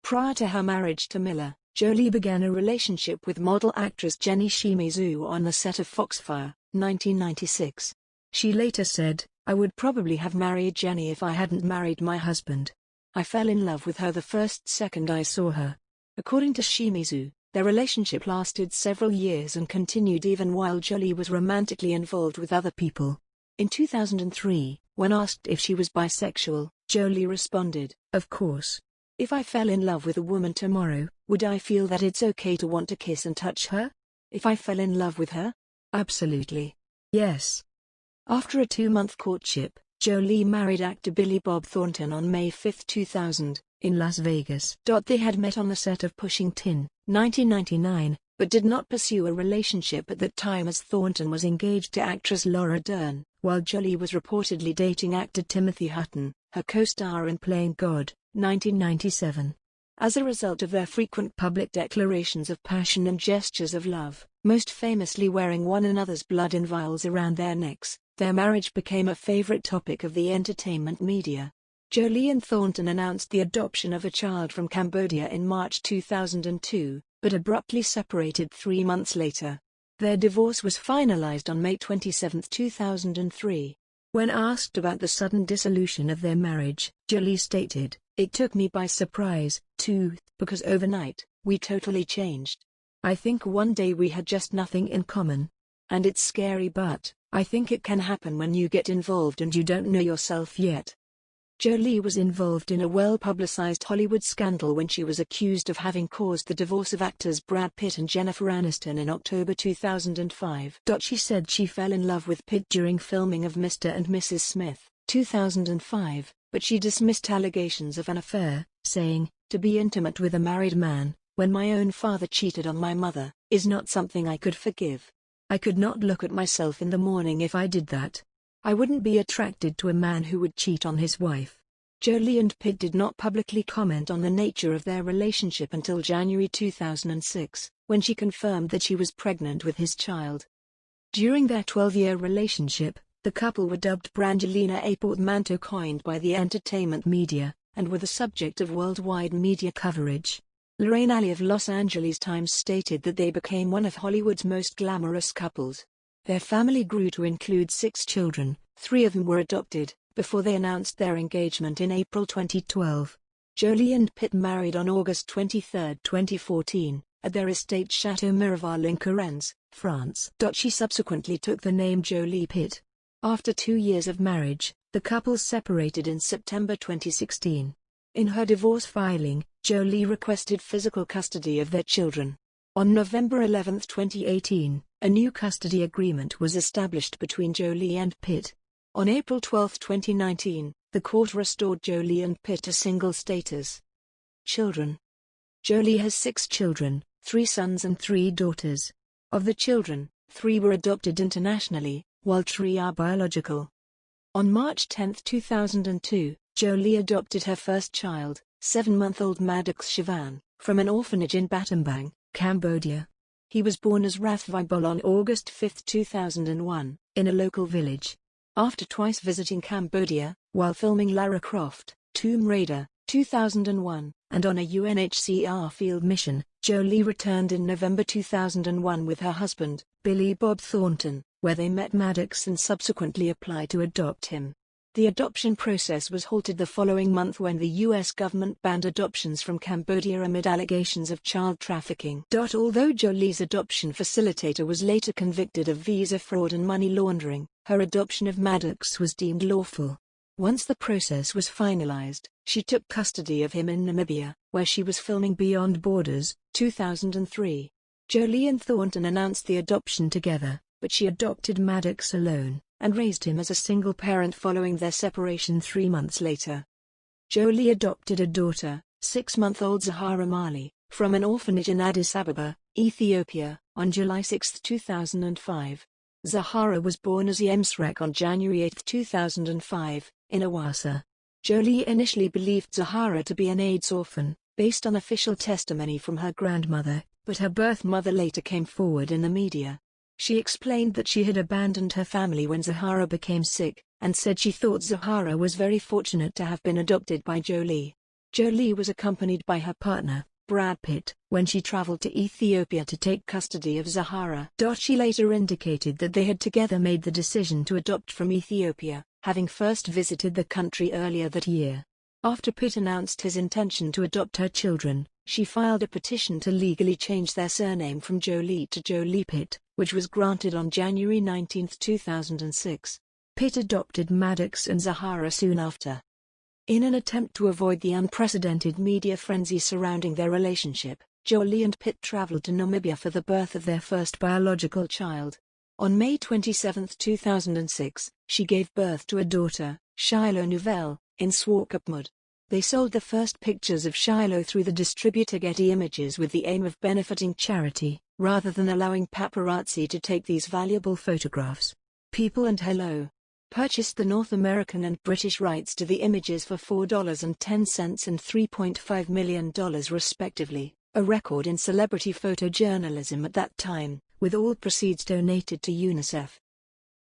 Prior to her marriage to Miller, Jolie began a relationship with model actress Jenny Shimizu on the set of Foxfire, 1996. She later said, "I would probably have married Jenny if I hadn't married my husband. I fell in love with her the first second I saw her." According to Shimizu, their relationship lasted several years and continued even while Jolie was romantically involved with other people. In 2003, when asked if she was bisexual, Jolie responded, "Of course. If I fell in love with a woman tomorrow, would I feel that it's okay to want to kiss and touch her? If I fell in love with her? Absolutely. Yes." After a 2-month courtship, Jolie married actor Billy Bob Thornton on May 5, 2000, in Las Vegas. They had met on the set of Pushing Tin, 1999, but did not pursue a relationship at that time as Thornton was engaged to actress Laura Dern, while Jolie was reportedly dating actor Timothy Hutton, her co-star in Playing God, 1997. As a result of their frequent public declarations of passion and gestures of love, most famously wearing one another's blood in vials around their necks, their marriage became a favorite topic of the entertainment media. Jolie and Thornton announced the adoption of a child from Cambodia in March 2002, but abruptly separated 3 months later. Their divorce was finalized on May 27, 2003. When asked about the sudden dissolution of their marriage, Jolie stated, "It took me by surprise, too, because overnight, we totally changed. I think one day we had just nothing in common. and it's scary, but I think it can happen when you get involved and you don't know yourself yet. Jolie was involved in a well-publicized Hollywood scandal when she was accused of having caused the divorce of actors Brad Pitt and Jennifer Aniston in October 2005. She said she fell in love with Pitt during filming of Mr. and Mrs. Smith, 2005, but she dismissed allegations of an affair, saying, "To be intimate with a married man, when my own father cheated on my mother, is not something I could forgive. I could not look at myself in the morning if I did that. I wouldn't be attracted to a man who would cheat on his wife." Jolie and Pitt did not publicly comment on the nature of their relationship until January 2006, when she confirmed that she was pregnant with his child. During their 12-year relationship, the couple were dubbed Brangelina, a portmanteau coined by the entertainment media, and were the subject of worldwide media coverage. Lorraine Alley of Los Angeles Times stated that they became one of Hollywood's most glamorous couples. Their family grew to include 6 children, 3 of whom were adopted, before they announced their engagement in April 2012. Jolie and Pitt married on August 23, 2014, at their estate Chateau Miraval in Correns, France. She subsequently took the name Jolie Pitt. After 2 years of marriage, the couple separated in September 2016. In her divorce filing, Jolie requested physical custody of their children. On November 11, 2018, a new custody agreement was established between Jolie and Pitt. On April 12, 2019, the court restored Jolie and Pitt to single status. Children. Jolie has 6 children, 3 sons and 3 daughters. Of the children, 3 were adopted internationally, while 3 are biological. On March 10, 2002, Jolie adopted her first child, 7-month-old Maddox Sivan, from an orphanage in Battambang, Cambodia. He was born as Rathvibol on August 5, 2001, in a local village. After twice visiting Cambodia, while filming Lara Croft, Tomb Raider, 2001, and on a UNHCR field mission, Jolie returned in November 2001 with her husband, Billy Bob Thornton, where they met Maddox and subsequently applied to adopt him. The adoption process was halted the following month when the U.S. government banned adoptions from Cambodia amid allegations of child trafficking. Although Jolie's adoption facilitator was later convicted of visa fraud and money laundering, her adoption of Maddox was deemed lawful. Once the process was finalized, she took custody of him in Namibia, where she was filming Beyond Borders, 2003. Jolie and Thornton announced the adoption together, but she adopted Maddox alone, and raised him as a single parent following their separation 3 months later. Jolie adopted a daughter, 6-month-old Zahara Mali, from an orphanage in Addis Ababa, Ethiopia, on July 6, 2005. Zahara was born as Yemsrek on January 8, 2005, in Awassa. Jolie initially believed Zahara to be an AIDS orphan, based on official testimony from her grandmother, but her birth mother later came forward in the media. She explained that she had abandoned her family when Zahara became sick, and said she thought Zahara was very fortunate to have been adopted by Jolie. Jolie was accompanied by her partner, Brad Pitt, when she traveled to Ethiopia to take custody of Zahara. She later indicated that they had together made the decision to adopt from Ethiopia, having first visited the country earlier that year. After Pitt announced his intention to adopt her children, she filed a petition to legally change their surname from Jolie to Jolie Pitt, which was granted on January 19, 2006. Pitt adopted Maddox and Zahara soon after. In an attempt to avoid the unprecedented media frenzy surrounding their relationship, Jolie and Pitt traveled to Namibia for the birth of their first biological child. On May 27, 2006, she gave birth to a daughter, Shiloh Nouvelle, in Swakopmund. They sold the first pictures of Shiloh through the distributor Getty Images with the aim of benefiting charity, rather than allowing paparazzi to take these valuable photographs. People and Hello purchased the North American and British rights to the images for $4.10 and $3.5 million respectively, a record in celebrity photojournalism at that time, with all proceeds donated to UNICEF.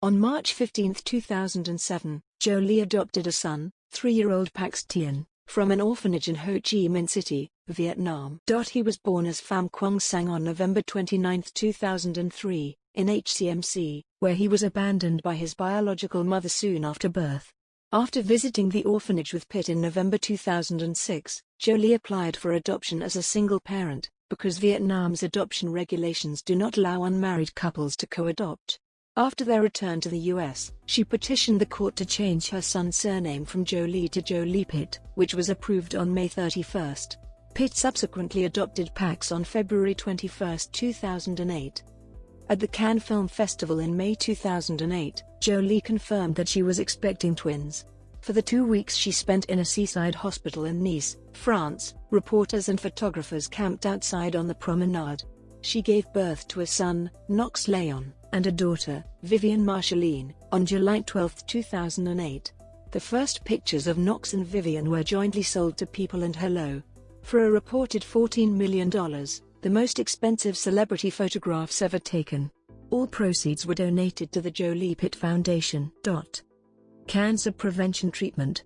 On March 15, 2007, Jolie adopted a son, 3-year-old Pax Tien, from an orphanage in Ho Chi Minh City, Vietnam. He was born as Pham Quang Sang on November 29, 2003, in HCMC, where he was abandoned by his biological mother soon after birth. After visiting the orphanage with Pitt in November 2006, Jolie applied for adoption as a single parent, because Vietnam's adoption regulations do not allow unmarried couples to co-adopt. After their return to the US, she petitioned the court to change her son's surname from Jolie to Jolie Pitt, which was approved on May 31. Pitt subsequently adopted Pax on February 21, 2008. At the Cannes Film Festival in May 2008, Jolie confirmed that she was expecting twins. For the 2 weeks she spent in a seaside hospital in Nice, France, reporters and photographers camped outside on the promenade. She gave birth to a son, Knox Leon, and a daughter, Vivian Marceline, on July 12, 2008. The first pictures of Knox and Vivian were jointly sold to People and Hello for a reported $14 million, the most expensive celebrity photographs ever taken. All proceeds were donated to the Jolie Pitt Foundation. Cancer prevention treatment.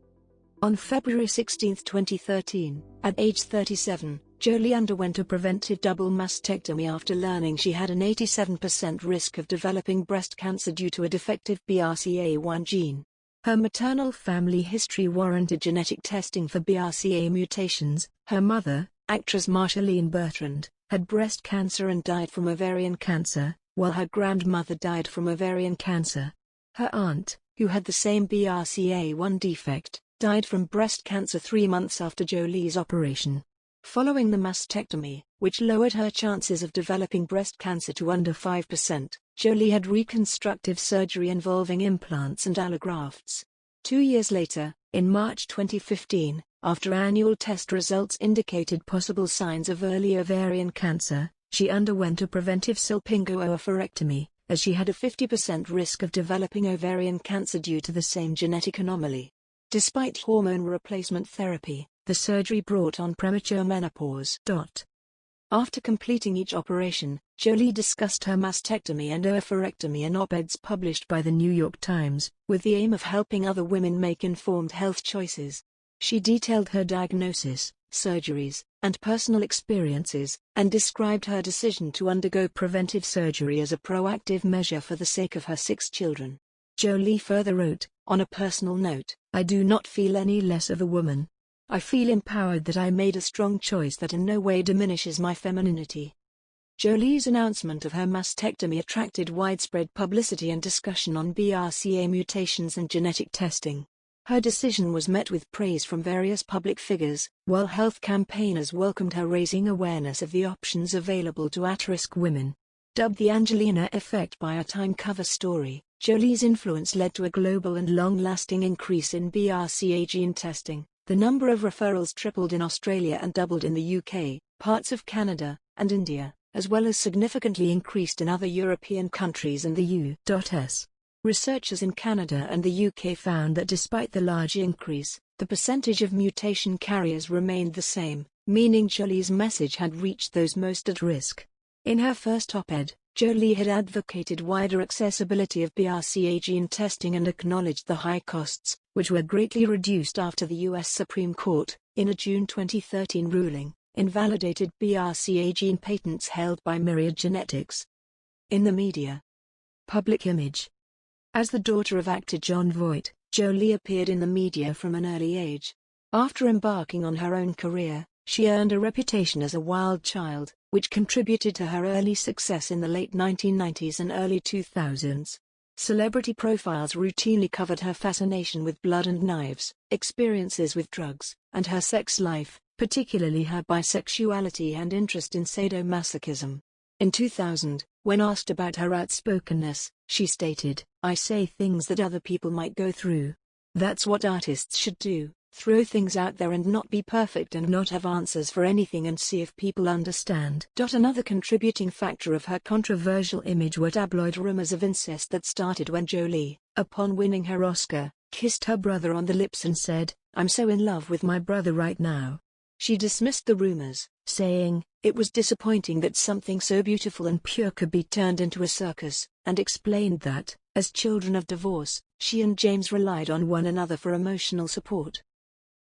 On February 16, 2013, at age 37, Jolie underwent a preventive double mastectomy after learning she had an 87% risk of developing breast cancer due to a defective BRCA1 gene. Her maternal family history warranted genetic testing for BRCA mutations. Her mother, actress Marceline Bertrand, had breast cancer and died from ovarian cancer, while her grandmother died from ovarian cancer. Her aunt, who had the same BRCA1 defect, died from breast cancer 3 months after Jolie's operation. Following the mastectomy, which lowered her chances of developing breast cancer to under 5%, Jolie had reconstructive surgery involving implants and allografts. 2 years later, in March 2015, after annual test results indicated possible signs of early ovarian cancer, she underwent a preventive salpingo-oophorectomy, as she had a 50% risk of developing ovarian cancer due to the same genetic anomaly. Despite hormone replacement therapy, the surgery brought on premature menopause. After completing each operation, Jolie discussed her mastectomy and oophorectomy in op-eds published by the New York Times, with the aim of helping other women make informed health choices. She detailed her diagnosis, surgeries, and personal experiences, and described her decision to undergo preventive surgery as a proactive measure for the sake of her 6 children. Jolie further wrote, on a personal note, "I do not feel any less of a woman. I feel empowered that I made a strong choice that in no way diminishes my femininity." Jolie's announcement of her mastectomy attracted widespread publicity and discussion on BRCA mutations and genetic testing. Her decision was met with praise from various public figures, while health campaigners welcomed her, raising awareness of the options available to at-risk women. Dubbed the Angelina effect by a Time cover story, Jolie's influence led to a global and long-lasting increase in BRCA gene testing. The number of referrals tripled in Australia and doubled in the UK, parts of Canada, and India, as well as significantly increased in other European countries and the U.S. Researchers in Canada and the UK found that despite the large increase, the percentage of mutation carriers remained the same, meaning Jolie's message had reached those most at risk. In her first op-ed, Jolie had advocated wider accessibility of BRCA gene testing and acknowledged the high costs, which were greatly reduced after the U.S. Supreme Court, in a June 2013 ruling, invalidated BRCA gene patents held by Myriad Genetics. In the media. Public image. As the daughter of actor Jon Voight, Jolie appeared in the media from an early age. After embarking on her own career, she earned a reputation as a wild child, which contributed to her early success in the late 1990s and early 2000s. Celebrity profiles routinely covered her fascination with blood and knives, experiences with drugs, and her sex life, particularly her bisexuality and interest in sadomasochism. In 2000, when asked about her outspokenness, she stated, "I say things that other people might go through. That's what artists should do, throw things out there and not be perfect and not have answers for anything and see if people understand." Another contributing factor of her controversial image were tabloid rumors of incest that started when Jolie, upon winning her Oscar, kissed her brother on the lips and said, "I'm so in love with my brother right now." She dismissed the rumors, saying, "It was disappointing that something so beautiful and pure could be turned into a circus," and explained that, as children of divorce, she and James relied on one another for emotional support.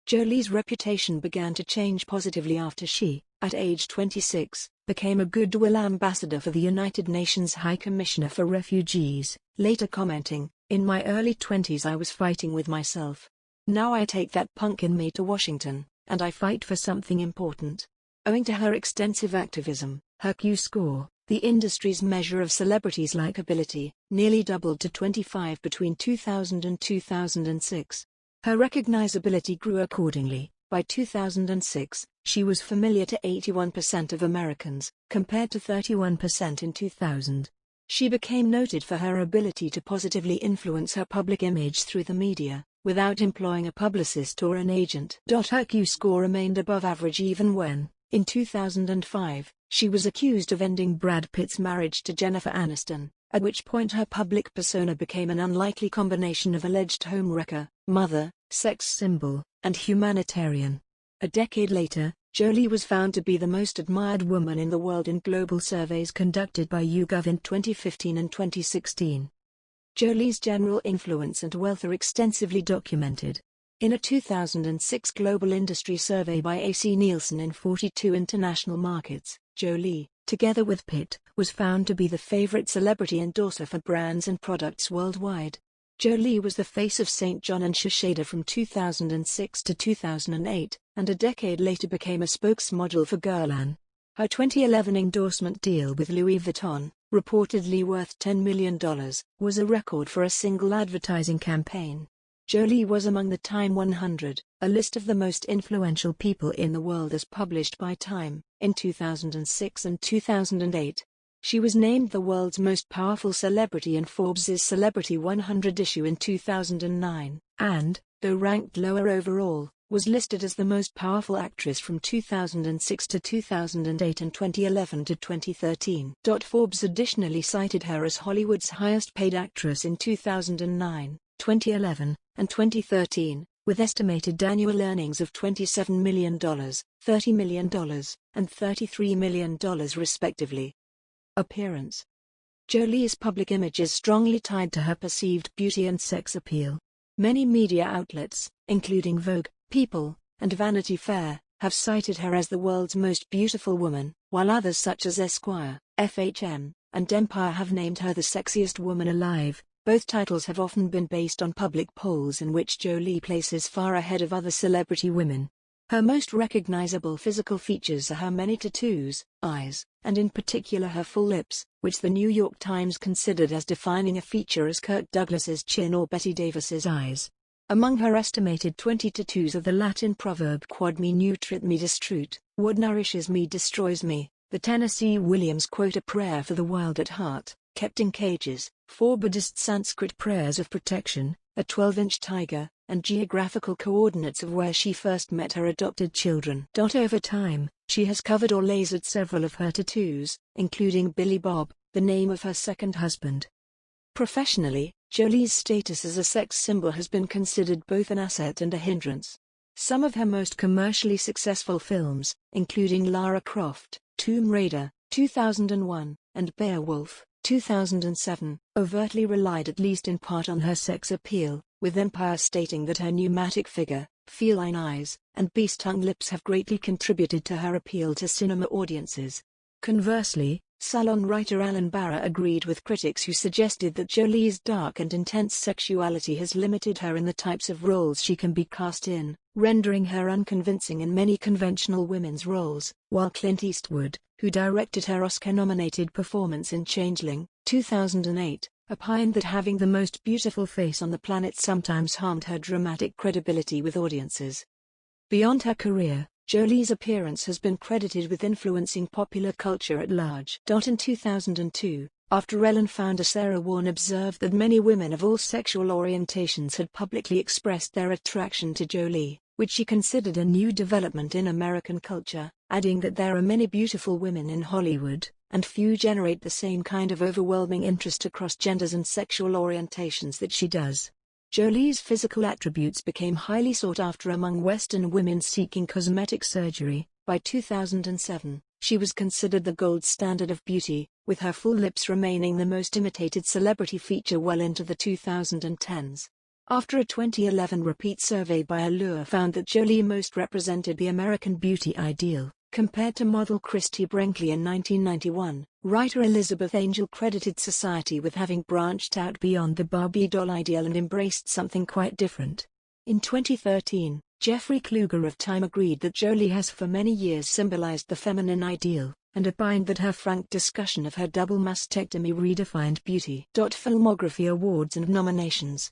Jolie's reputation began to change positively after she, at age 26, became a goodwill ambassador for the United Nations High Commissioner for Refugees, later commenting, "In my early 20s I was fighting with myself. Now I take that punk in me to Washington, and I fight for something important." Owing to her extensive activism, her Q score, the industry's measure of celebrities' likability, nearly doubled to 25 between 2000 and 2006. Her recognizability grew accordingly. By 2006, she was familiar to 81% of Americans, compared to 31% in 2000. She became noted for her ability to positively influence her public image through the media, without employing a publicist or an agent. Her Q score remained above average even when, in 2005, she was accused of ending Brad Pitt's marriage to Jennifer Aniston, at which point her public persona became an unlikely combination of alleged homewrecker, mother, sex symbol, and humanitarian. A decade later, Jolie was found to be the most admired woman in the world in global surveys conducted by YouGov in 2015 and 2016. Jolie's general influence and wealth are extensively documented. In a 2006 global industry survey by AC Nielsen in 42 international markets, Jolie, together with Pitt, was found to be the favorite celebrity endorser for brands and products worldwide. Jolie was the face of St. John and Shite from 2006 to 2008, and a decade later became a spokesmodel for Guerlain. Her 2011 endorsement deal with Louis Vuitton, reportedly worth $10 million, was a record for a single advertising campaign. Jolie was among the Time 100, a list of the most influential people in the world as published by Time, in 2006 and 2008. She was named the world's most powerful celebrity in Forbes' Celebrity 100 issue in 2009, and, though ranked lower overall, was listed as the most powerful actress from 2006 to 2008 and 2011 to 2013. Forbes additionally cited her as Hollywood's highest-paid actress in 2009, 2011, and 2013, with estimated annual earnings of $27 million, $30 million, and $33 million respectively. Appearance. Jolie's public image is strongly tied to her perceived beauty and sex appeal. Many media outlets, including Vogue, People, and Vanity Fair, have cited her as the world's most beautiful woman, while others such as Esquire, FHM, and Empire have named her the sexiest woman alive. Both titles have often been based on public polls in which Jolie places far ahead of other celebrity women. Her most recognizable physical features are her many tattoos, eyes, and in particular her full lips, which the New York Times considered as defining a feature as Kirk Douglas's chin or Bette Davis's eyes. Among her estimated 20 tattoos are the Latin proverb Quod me nutrit me destruit, what nourishes me destroys me, the Tennessee Williams quote A Prayer for the Wild at Heart, kept in cages, 4 Buddhist Sanskrit prayers of protection, a 12-inch tiger, and geographical coordinates of where she first met her adopted children. Over time, she has covered or lasered several of her tattoos, including Billy Bob, the name of her second husband. Professionally, Jolie's status as a sex symbol has been considered both an asset and a hindrance. Some of her most commercially successful films, including Lara Croft, Tomb Raider, 2001, and Beowulf, 2007, overtly relied at least in part on her sex appeal, with Empire stating that her pneumatic figure, feline eyes, and beast-tongue lips have greatly contributed to her appeal to cinema audiences. Conversely, Salon writer Alan Barra agreed with critics who suggested that Jolie's dark and intense sexuality has limited her in the types of roles she can be cast in, rendering her unconvincing in many conventional women's roles, while Clint Eastwood, who directed her Oscar-nominated performance in Changeling, 2008, opined that having the most beautiful face on the planet sometimes harmed her dramatic credibility with audiences. Beyond her career, Jolie's appearance has been credited with influencing popular culture at large. In 2002, after Ellen founder Sarah Warren observed that many women of all sexual orientations had publicly expressed their attraction to Jolie, which she considered a new development in American culture, adding that there are many beautiful women in Hollywood, and few generate the same kind of overwhelming interest across genders and sexual orientations that she does. Jolie's physical attributes became highly sought after among Western women seeking cosmetic surgery. By 2007, she was considered the gold standard of beauty, with her full lips remaining the most imitated celebrity feature well into the 2010s. After a 2011 repeat survey by Allure found that Jolie most represented the American beauty ideal, compared to model Christy Brinkley in 1991, writer Elizabeth Angel credited Society with having branched out beyond the Barbie doll ideal and embraced something quite different. In 2013, Jeffrey Kluger of Time agreed that Jolie has for many years symbolized the feminine ideal, and opined that her frank discussion of her double mastectomy redefined beauty. Filmography awards and nominations.